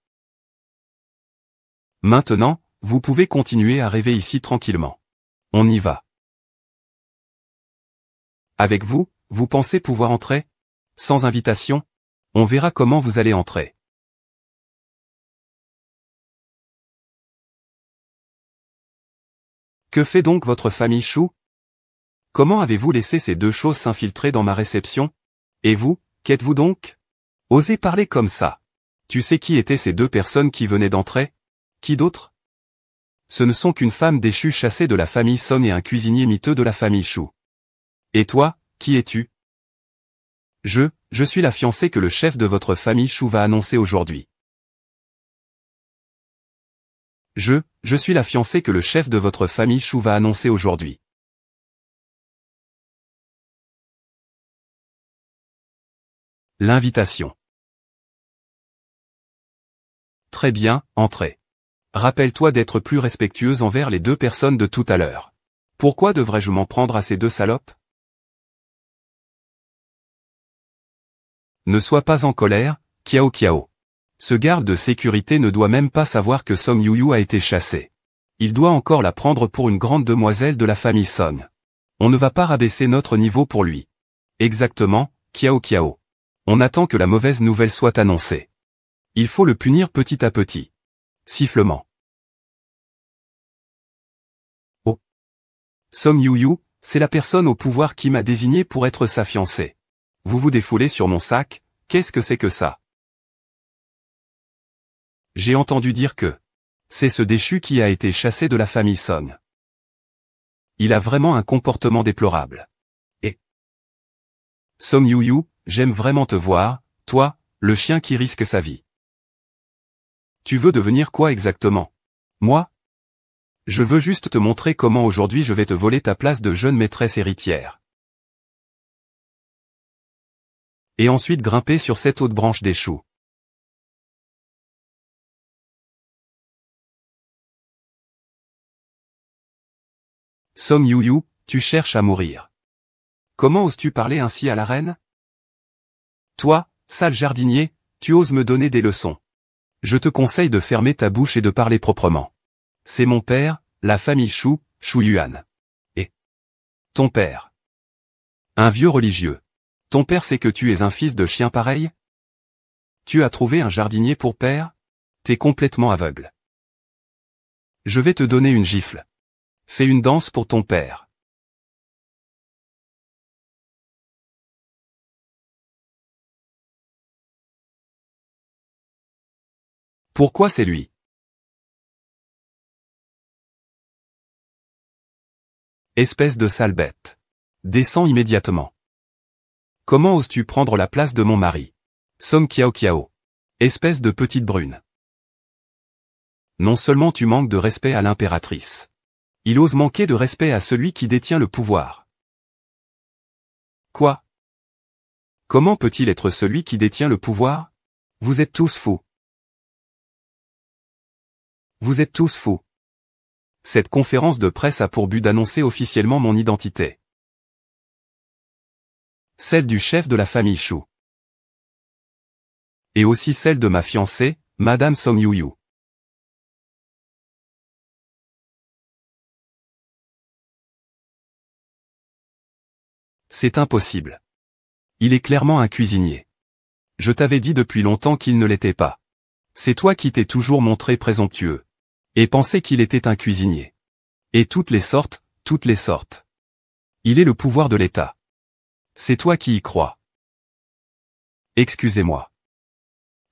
Maintenant, vous pouvez continuer à rêver ici tranquillement. On y va. Avec vous, vous pensez pouvoir entrer? Sans invitation? On verra comment vous allez entrer. Que fait donc votre famille Shu? Comment avez-vous laissé ces deux choses s'infiltrer dans ma réception? Et vous, qu'êtes-vous donc? Osez parler comme ça. Tu sais qui étaient ces deux personnes qui venaient d'entrer? Qui d'autre? Ce ne sont qu'une femme déchue chassée de la famille Son et un cuisinier miteux de la famille Shu. Et toi, qui es-tu? Je suis la fiancée que le chef de votre famille Shu va annoncer aujourd'hui. Je suis la fiancée que le chef de votre famille Shu va annoncer aujourd'hui. L'invitation. Très bien, entrez. Rappelle-toi d'être plus respectueuse envers les deux personnes de tout à l'heure. Pourquoi devrais-je m'en prendre à ces deux salopes? Ne sois pas en colère, Kiao Kiao. Ce garde de sécurité ne doit même pas savoir que Song Yuyu a été chassé. Il doit encore la prendre pour une grande demoiselle de la famille Son. On ne va pas rabaisser notre niveau pour lui. Exactement, Kiao Kiao. On attend que la mauvaise nouvelle soit annoncée. Il faut le punir petit à petit. Sifflement. Oh. Song Yuyu, c'est la personne au pouvoir qui m'a désigné pour être sa fiancée. Vous vous défoulez sur mon sac, qu'est-ce que c'est que ça? J'ai entendu dire que c'est ce déchu qui a été chassé de la famille Son. Il a vraiment un comportement déplorable. Et Song Yuyu, j'aime vraiment te voir, toi, le chien qui risque sa vie. Tu veux devenir quoi exactement? Moi? Je veux juste te montrer comment aujourd'hui je vais te voler ta place de jeune maîtresse héritière. Et ensuite grimper sur cette haute branche d'échou. Song Yuyu, tu cherches à mourir. Comment oses-tu parler ainsi à la reine? Toi, sale jardinier, tu oses me donner des leçons. Je te conseille de fermer ta bouche et de parler proprement. C'est mon père, la famille Shu, Shu Yuan. Et ton père. Un vieux religieux. Ton père sait que tu es un fils de chien pareil? Tu as trouvé un jardinier pour père? T'es complètement aveugle. Je vais te donner une gifle. Fais une danse pour ton père. Pourquoi c'est lui? Espèce de sale bête. Descends immédiatement. Comment oses-tu prendre la place de mon mari? Song Kiao Kiao. Espèce de petite brune. Non seulement tu manques de respect à l'impératrice. Il ose manquer de respect à celui qui détient le pouvoir. Quoi? Comment peut-il être celui qui détient le pouvoir? Vous êtes tous fous. Vous êtes tous fous. Cette conférence de presse a pour but d'annoncer officiellement mon identité. Celle du chef de la famille Shu. Et aussi celle de ma fiancée, Madame Song Yuyu. C'est impossible. Il est clairement un cuisinier. Je t'avais dit depuis longtemps qu'il ne l'était pas. C'est toi qui t'es toujours montré présomptueux. Et pensais qu'il était un cuisinier. Et toutes les sortes, toutes les sortes. Il est le pouvoir de l'État. C'est toi qui y crois. Excusez-moi.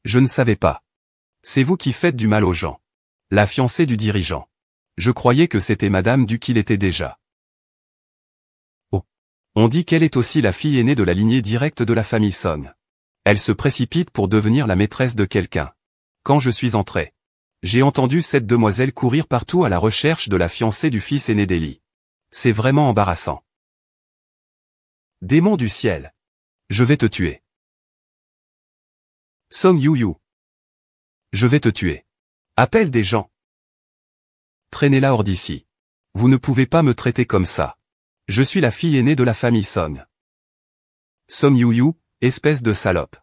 Je ne savais pas. C'est vous qui faites du mal aux gens. La fiancée du dirigeant. Je croyais que c'était Madame Du qu'il était déjà. Oh. On dit qu'elle est aussi la fille aînée de la lignée directe de la famille Son. Elle se précipite pour devenir la maîtresse de quelqu'un. Quand je suis entré, j'ai entendu cette demoiselle courir partout à la recherche de la fiancée du fils aîné d'Eli. C'est vraiment embarrassant. Démon du ciel. Je vais te tuer. Song Yu-yu. Je vais te tuer. Appelle des gens. Traînez-la hors d'ici. Vous ne pouvez pas me traiter comme ça. Je suis la fille aînée de la famille Song. Song Yu-yu, espèce de salope.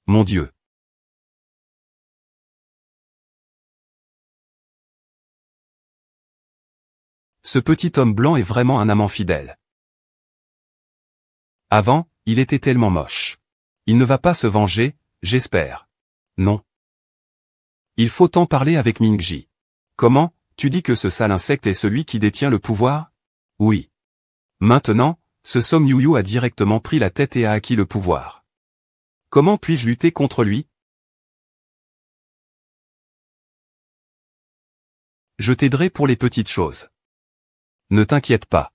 Mon Dieu. Ce petit homme blanc est vraiment un amant fidèle. Avant, il était tellement moche. Il ne va pas se venger, j'espère. Non. Il faut en parler avec Mingji. Comment, tu dis que ce sale insecte est celui qui détient le pouvoir? Oui. Maintenant, ce Song Yu-yu a directement pris la tête et a acquis le pouvoir. Comment puis-je lutter contre lui? Je t'aiderai pour les petites choses. Ne t'inquiète pas.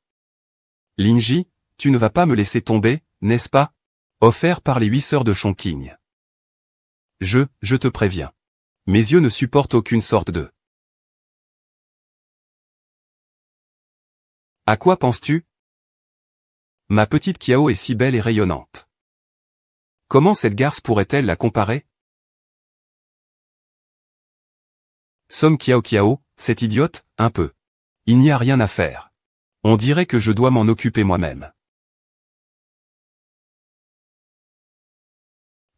Lingji, tu ne vas pas me laisser tomber, n'est-ce pas? Offert par les 8 sœurs de Chongqing. Je te préviens. Mes yeux ne supportent aucune sorte de... À quoi penses-tu? Ma petite Kiao est si belle et rayonnante. Comment cette garce pourrait-elle la comparer? Song Kiao, cette idiote, un peu. Il n'y a rien à faire. On dirait que je dois m'en occuper moi-même.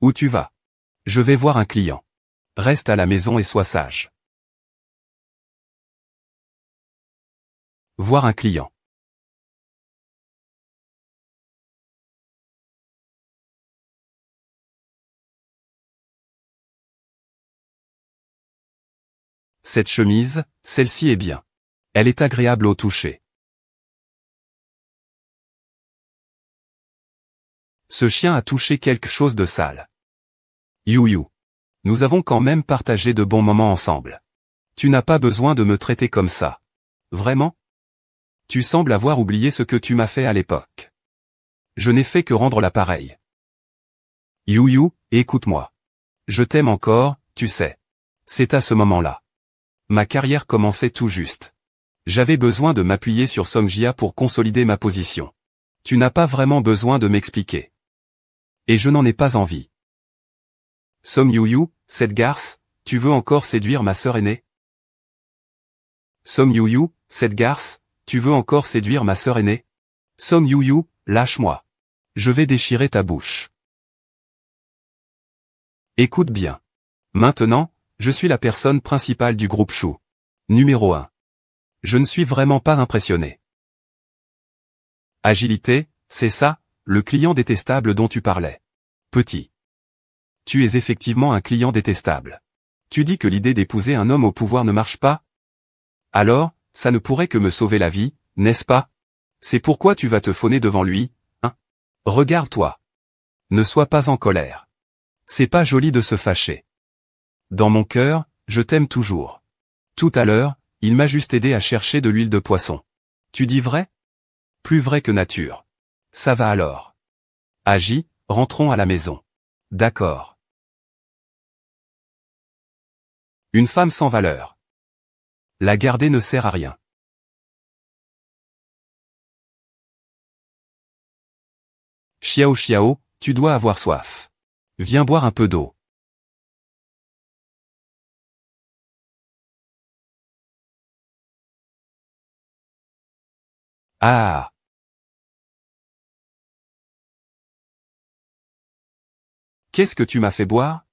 Où tu vas? Je vais voir un client. Reste à la maison et sois sage. Voir un client. Cette chemise, celle-ci est bien. Elle est agréable au toucher. Ce chien a touché quelque chose de sale. Yu-yu. Nous avons quand même partagé de bons moments ensemble. Tu n'as pas besoin de me traiter comme ça. Vraiment? Tu sembles avoir oublié ce que tu m'as fait à l'époque. Je n'ai fait que rendre l'appareil. Yu-yu, écoute-moi. Je t'aime encore, tu sais. C'est à ce moment-là. Ma carrière commençait tout juste. J'avais besoin de m'appuyer sur Songjia pour consolider ma position. Tu n'as pas vraiment besoin de m'expliquer. Et je n'en ai pas envie. Song Yu-yu, cette garce, tu veux encore séduire ma sœur aînée? Song Yu-yu, cette garce, tu veux encore séduire ma sœur aînée? Song Yu-yu, lâche-moi. Je vais déchirer ta bouche. Écoute bien. Maintenant, je suis la personne principale du groupe Shu. Numéro 1. Je ne suis vraiment pas impressionné. Agilité, c'est ça, le client détestable dont tu parlais. Petit. Tu es effectivement un client détestable. Tu dis que l'idée d'épouser un homme au pouvoir ne marche pas? Alors, ça ne pourrait que me sauver la vie, n'est-ce pas? C'est pourquoi tu vas te fauner devant lui, hein? Regarde-toi. Ne sois pas en colère. C'est pas joli de se fâcher. Dans mon cœur, je t'aime toujours. Tout à l'heure, il m'a juste aidé à chercher de l'huile de poisson. Tu dis vrai? Plus vrai que nature. Ça va alors. Agis, rentrons à la maison. D'accord. Une femme sans valeur. La garder ne sert à rien. Xiao Xiao, tu dois avoir soif. Viens boire un peu d'eau. Ah. Qu'est-ce que tu m'as fait boire?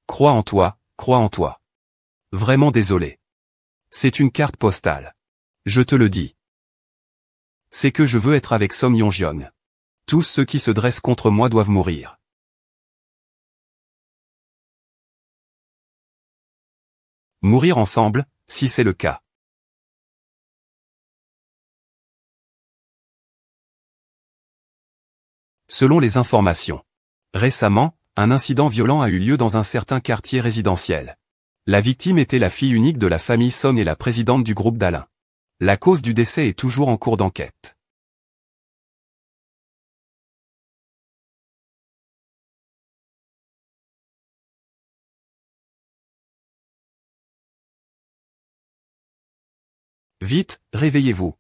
Crois en toi, crois en toi. Vraiment désolé. C'est une carte postale. Je te le dis. C'est que je veux être avec Song Yongjeong. Tous ceux qui se dressent contre moi doivent mourir. Mourir ensemble, si c'est le cas. Selon les informations. Récemment, un incident violent a eu lieu dans un certain quartier résidentiel. La victime était la fille unique de la famille Song et la présidente du groupe d'Alain. La cause du décès est toujours en cours d'enquête. Vite, réveillez-vous.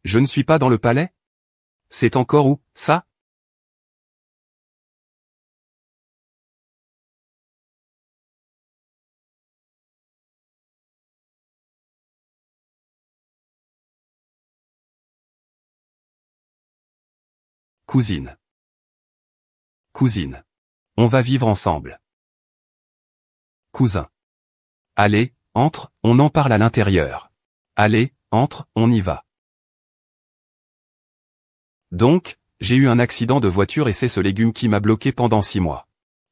Je ne suis pas dans le palais? C'est encore où, ça? Cousine. Cousine. On va vivre ensemble. Cousin. Allez, entre, on en parle à l'intérieur. Allez, entre, on y va. Donc, j'ai eu un accident de voiture et c'est ce légume qui m'a bloqué pendant 6 mois.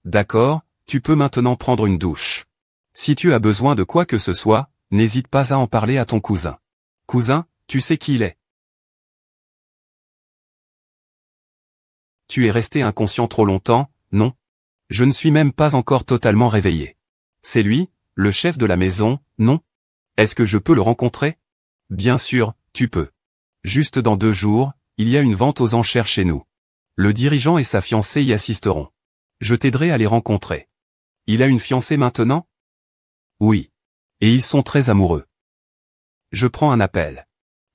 D'accord, tu peux maintenant prendre une douche. Si tu as besoin de quoi que ce soit, n'hésite pas à en parler à ton cousin. Cousin, tu sais qui il est. Tu es resté inconscient trop longtemps, non? Je ne suis même pas encore totalement réveillé. C'est lui, le chef de la maison, non? Est-ce que je peux le rencontrer? Bien sûr, tu peux. Juste dans 2 jours, il y a une vente aux enchères chez nous. Le dirigeant et sa fiancée y assisteront. Je t'aiderai à les rencontrer. Il a une fiancée maintenant? Oui. Et ils sont très amoureux. Je prends un appel.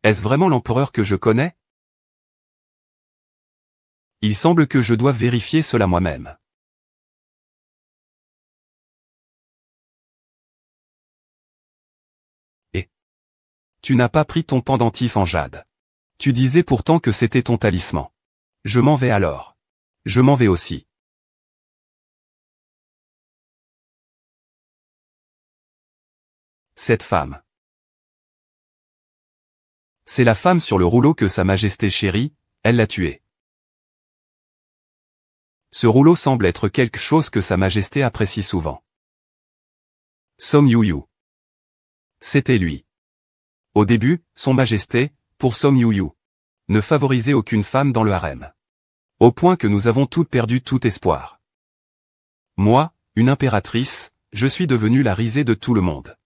Est-ce vraiment l'empereur que je connais? Il semble que je doive vérifier cela moi-même. Et tu n'as pas pris ton pendentif en jade. Tu disais pourtant que c'était ton talisman. Je m'en vais alors. Je m'en vais aussi. Cette femme. C'est la femme sur le rouleau que Sa Majesté chérie, elle l'a tuée. Ce rouleau semble être quelque chose que Sa Majesté apprécie souvent. Song Yuyu. C'était lui. Au début, Son Majesté, pour Song Yuyu, ne favorisait aucune femme dans le harem. Au point que nous avons toutes perdu tout espoir. Moi, une impératrice, je suis devenue la risée de tout le monde.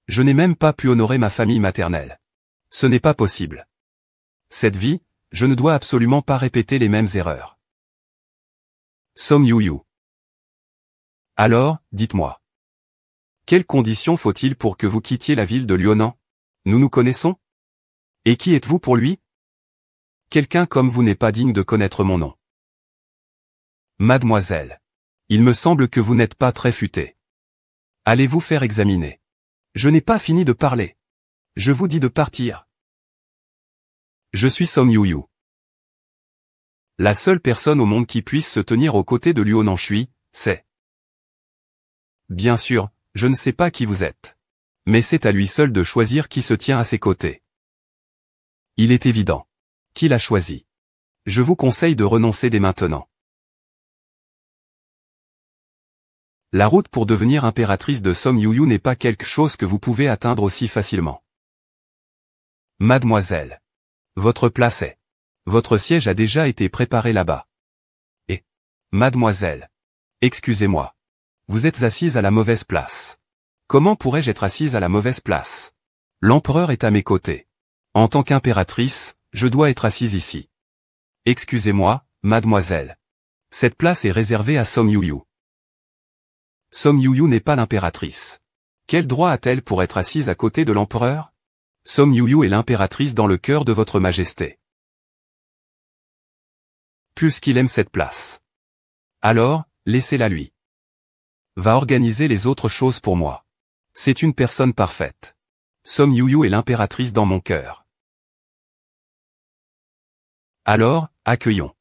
Je n'ai même pas pu honorer ma famille maternelle. Ce n'est pas possible. Cette vie, je ne dois absolument pas répéter les mêmes erreurs. Song Yuyu. Alors, dites-moi. Quelles conditions faut-il pour que vous quittiez la ville de Luonan? Nous nous connaissons? Et qui êtes-vous pour lui? Quelqu'un comme vous n'est pas digne de connaître mon nom. Mademoiselle. Il me semble que vous n'êtes pas très futée. Allez vous faire examiner. Je n'ai pas fini de parler. Je vous dis de partir. Je suis Song Yuyu. La seule personne au monde qui puisse se tenir aux côtés de Luonan Shui, c'est... Bien sûr, je ne sais pas qui vous êtes. Mais c'est à lui seul de choisir qui se tient à ses côtés. Il est évident. Qui l'a choisi? Je vous conseille de renoncer dès maintenant. La route pour devenir impératrice de Song Yuyu n'est pas quelque chose que vous pouvez atteindre aussi facilement. Mademoiselle. Votre place est. Votre siège a déjà été préparé là-bas. Et. Mademoiselle. Excusez-moi. Vous êtes assise à la mauvaise place. Comment pourrais-je être assise à la mauvaise place? L'empereur est à mes côtés. En tant qu'impératrice, je dois être assise ici. Excusez-moi, mademoiselle. Cette place est réservée à Song Yuyu. Song Yuyu n'est pas l'impératrice. Quel droit a-t-elle pour être assise à côté de l'empereur? Song Yuyu est l'impératrice dans le cœur de votre majesté. Puisqu'il aime cette place. Alors, laissez-la lui. Va organiser les autres choses pour moi. C'est une personne parfaite. Song Yuyu est l'impératrice dans mon cœur. Alors, accueillons.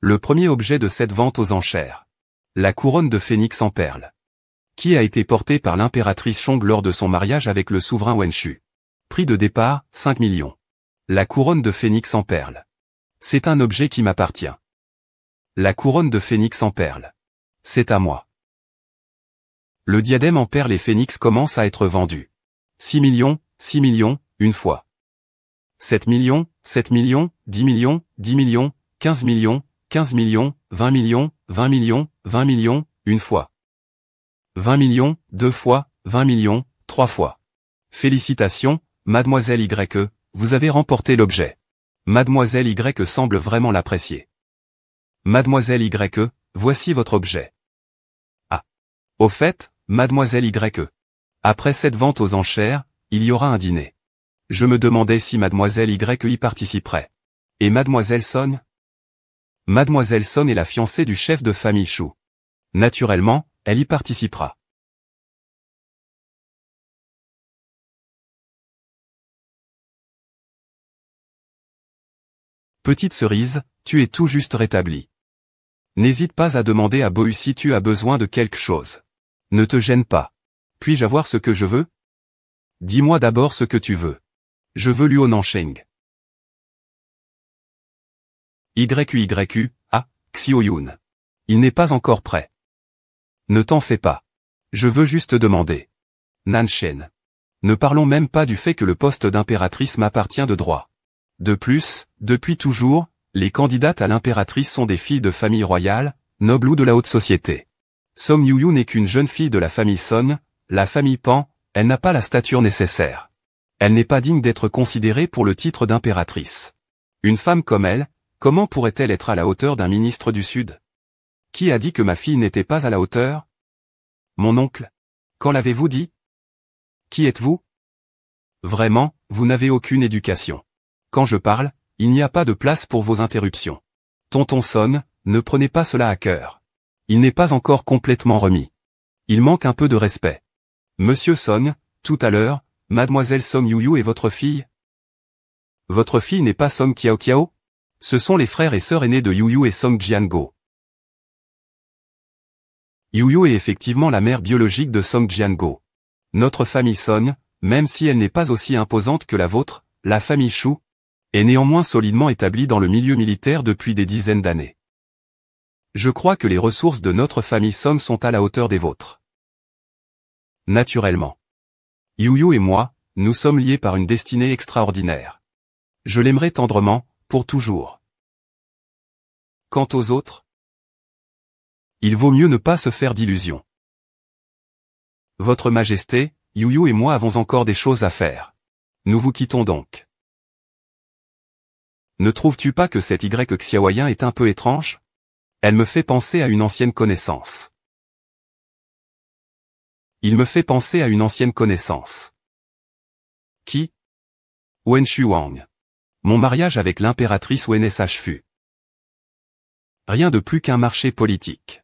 Le premier objet de cette vente aux enchères. La couronne de phénix en perles. Qui a été portée par l'impératrice Chong lors de son mariage avec le souverain Wenshu. Prix de départ, 5 millions. La couronne de phénix en perles. C'est un objet qui m'appartient. La couronne de phénix en perles. C'est à moi. Le diadème en perles et phénix commence à être vendu. 6 millions, une fois. 7 millions, 10 millions, 10 millions, 15 millions, 15 millions, 20 millions, 20 millions, 20 millions, une fois. 20 millions, 2 fois, 20 millions, 3 fois. Félicitations, mademoiselle Y, vous avez remporté l'objet. Mademoiselle Y semble vraiment l'apprécier. Mademoiselle Y, voici votre objet. Ah. Au fait, mademoiselle Y, Après cette vente aux enchères, il y aura un dîner. Je me demandais si mademoiselle Y y participerait. Et mademoiselle Son? Mademoiselle Son est la fiancée du chef de famille Shu. Naturellement, elle y participera. Petite cerise, tu es tout juste rétablie. N'hésite pas à demander à Bohu si tu as besoin de quelque chose. Ne te gêne pas. Puis-je avoir ce que je veux? Dis-moi d'abord ce que tu veux. Je veux Luo Nansheng. YQYQ, Xiaoyun. Il n'est pas encore prêt. Ne t'en fais pas. Je veux juste demander. Nanshen. Ne parlons même pas du fait que le poste d'impératrice m'appartient de droit. De plus, depuis toujours, les candidates à l'impératrice sont des filles de famille royale, nobles ou de la haute société. Song Yuyu n'est qu'une jeune fille de la famille Son, la famille Pan, elle n'a pas la stature nécessaire. Elle n'est pas digne d'être considérée pour le titre d'impératrice. Une femme comme elle, comment pourrait-elle être à la hauteur d'un ministre du Sud? Qui a dit que ma fille n'était pas à la hauteur? Mon oncle? Quand l'avez-vous dit? Qui êtes-vous? Vraiment, vous n'avez aucune éducation. Quand je parle, il n'y a pas de place pour vos interruptions. Tonton Son, ne prenez pas cela à cœur. Il n'est pas encore complètement remis. Il manque un peu de respect. Monsieur Son, tout à l'heure, mademoiselle Song Yuyu est votre fille? Votre fille n'est pas Song Kiao Kiao? Ce sont les frères et sœurs aînés de Yuyu et Song Jiango. Yuyu est effectivement la mère biologique de Song Jiango. Notre famille Son, même si elle n'est pas aussi imposante que la vôtre, la famille Shu, est néanmoins solidement établie dans le milieu militaire depuis des dizaines d'années. Je crois que les ressources de notre famille Son sont à la hauteur des vôtres. Naturellement. Yuyu et moi, nous sommes liés par une destinée extraordinaire. Je l'aimerai tendrement, pour toujours. Quant aux autres, il vaut mieux ne pas se faire d'illusions. Votre Majesté, Yuyu et moi avons encore des choses à faire. Nous vous quittons donc. Ne trouves-tu pas que cette Xiaoyan est un peu étrange? Elle me fait penser à une ancienne connaissance. Il me fait penser à une ancienne connaissance. Qui? Wen Shuang. Mon mariage avec l'impératrice Wen s'achève. Rien de plus qu'un marché politique.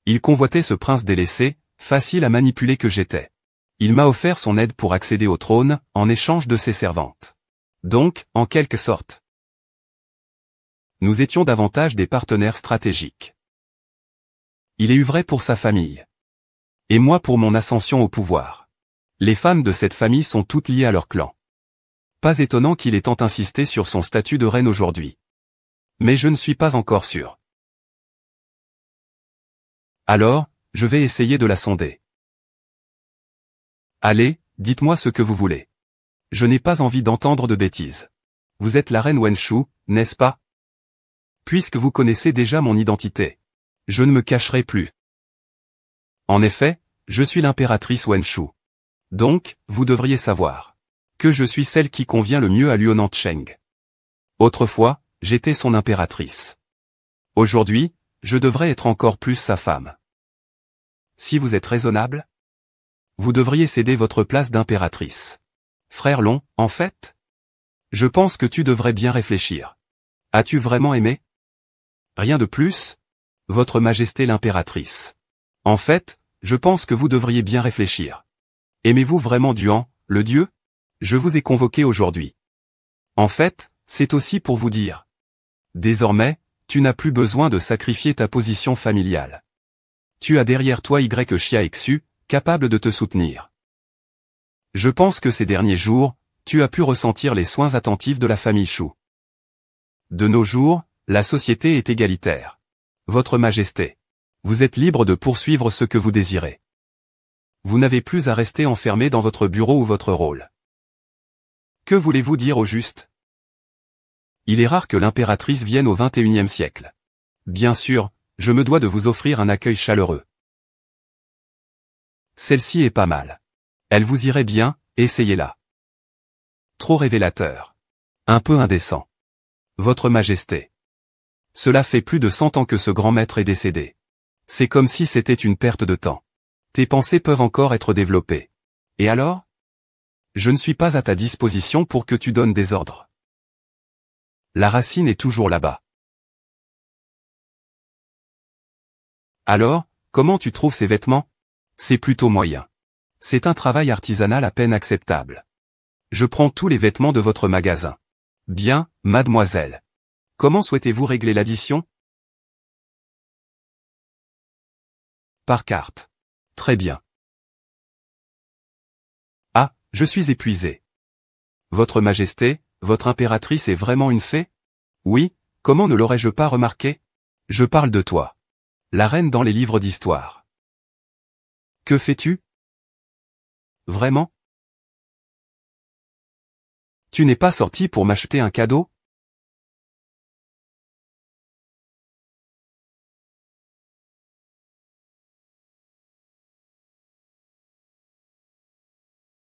Il convoitait ce prince délaissé, facile à manipuler que j'étais. Il m'a offert son aide pour accéder au trône, en échange de ses servantes. Donc, en quelque sorte, nous étions davantage des partenaires stratégiques. Il est eu vrai pour sa famille. Et moi pour mon ascension au pouvoir. Les femmes de cette famille sont toutes liées à leur clan. Pas étonnant qu'il ait tant insisté sur son statut de reine aujourd'hui. Mais je ne suis pas encore sûr. Alors, je vais essayer de la sonder. Allez, dites-moi ce que vous voulez. Je n'ai pas envie d'entendre de bêtises. Vous êtes la reine Wen Shu, n'est-ce pas? Puisque vous connaissez déjà mon identité. Je ne me cacherai plus. En effet, je suis l'impératrice Wen Shu. Donc, vous devriez savoir que je suis celle qui convient le mieux à Luo Nansheng. Autrefois, j'étais son impératrice. Aujourd'hui, je devrais être encore plus sa femme. Si vous êtes raisonnable, vous devriez céder votre place d'impératrice. Frère Long, en fait, je pense que tu devrais bien réfléchir. As-tu vraiment aimé? Rien de plus? Votre Majesté l'impératrice. En fait, je pense que vous devriez bien réfléchir. Aimez-vous vraiment Duan, le dieu? Je vous ai convoqué aujourd'hui. En fait, c'est aussi pour vous dire. Désormais, tu n'as plus besoin de sacrifier ta position familiale. Tu as derrière toi Xia Xu, capable de te soutenir. Je pense que ces derniers jours, tu as pu ressentir les soins attentifs de la famille Shu. De nos jours, la société est égalitaire. Votre Majesté, vous êtes libre de poursuivre ce que vous désirez. Vous n'avez plus à rester enfermé dans votre bureau ou votre rôle. Que voulez-vous dire au juste? Il est rare que l'impératrice vienne au XXIe siècle. Bien sûr, je me dois de vous offrir un accueil chaleureux. Celle-ci est pas mal. Elle vous irait bien, essayez-la. Trop révélateur. Un peu indécent. Votre Majesté. Cela fait plus de 100 ans que ce grand maître est décédé. C'est comme si c'était une perte de temps. Tes pensées peuvent encore être développées. Et alors? Je ne suis pas à ta disposition pour que tu donnes des ordres. La racine est toujours là-bas. Alors, comment tu trouves ces vêtements? C'est plutôt moyen. C'est un travail artisanal à peine acceptable. Je prends tous les vêtements de votre magasin. Bien, mademoiselle. Comment souhaitez-vous régler l'addition? Par carte. Très bien. Ah, je suis épuisé. Votre Majesté, votre impératrice est vraiment une fée? Oui, comment ne l'aurais-je pas remarqué? Je parle de toi. La reine dans les livres d'histoire. Que fais-tu? Vraiment? Tu n'es pas sorti pour m'acheter un cadeau?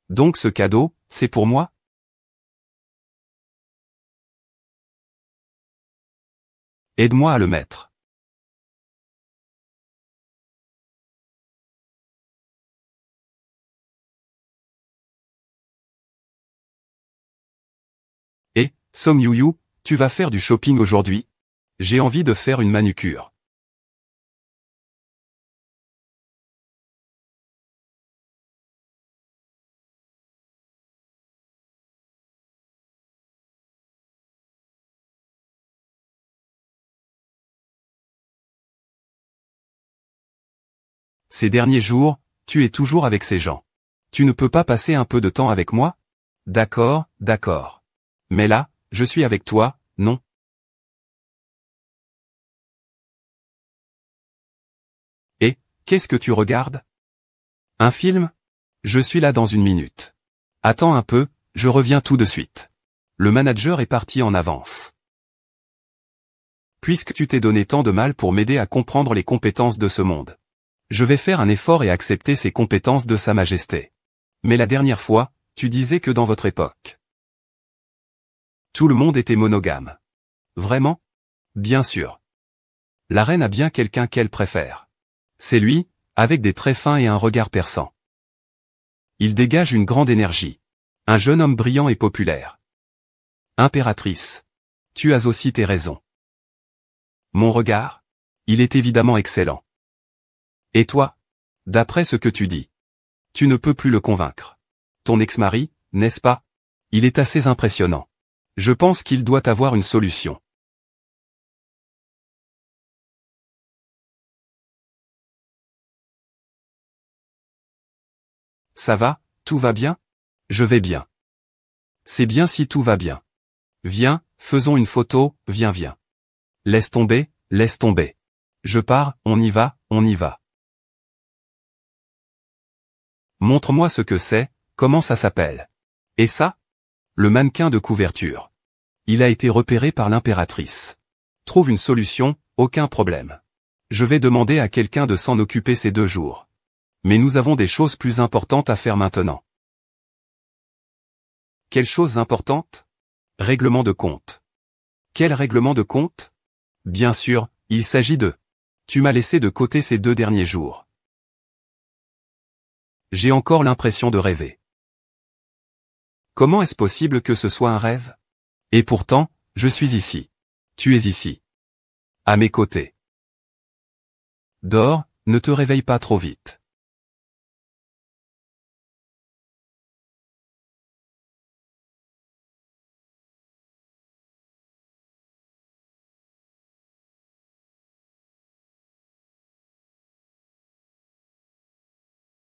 Donc ce cadeau, c'est pour moi? Aide-moi à le mettre. Et, Song Yuyu, tu vas faire du shopping aujourd'hui? J'ai envie de faire une manucure. Ces derniers jours, tu es toujours avec ces gens. Tu ne peux pas passer un peu de temps avec moi? D'accord, d'accord. Mais là, je suis avec toi, non? Et, qu'est-ce que tu regardes? Un film? Je suis là dans une minute. Attends un peu, je reviens tout de suite. Le manager est parti en avance. Puisque tu t'es donné tant de mal pour m'aider à comprendre les compétences de ce monde. Je vais faire un effort et accepter ces compétences de Sa Majesté. Mais la dernière fois, tu disais que dans votre époque, tout le monde était monogame. Vraiment? Bien sûr. La reine a bien quelqu'un qu'elle préfère. C'est lui, avec des traits fins et un regard perçant. Il dégage une grande énergie. Un jeune homme brillant et populaire. Impératrice. Tu as aussi tes raisons. Mon regard? Il est évidemment excellent. Et toi? D'après ce que tu dis. Tu ne peux plus le convaincre. Ton ex-mari, n'est-ce pas? Il est assez impressionnant. Je pense qu'il doit avoir une solution. Ça va, tout va bien? Je vais bien. C'est bien si tout va bien. Viens, faisons une photo, viens. Laisse tomber, laisse tomber. Je pars, on y va, on y va. Montre-moi ce que c'est, comment ça s'appelle. Et ça? Le mannequin de couverture. Il a été repéré par l'impératrice. Trouve une solution, aucun problème. Je vais demander à quelqu'un de s'en occuper ces 2 jours. Mais nous avons des choses plus importantes à faire maintenant. Quelles choses importantes? Règlement de compte. Quel règlement de compte? Bien sûr, il s'agit de... Tu m'as laissé de côté ces 2 derniers jours. J'ai encore l'impression de rêver. Comment est-ce possible que ce soit un rêve? Et pourtant, je suis ici. Tu es ici. À mes côtés. Dors, ne te réveille pas trop vite.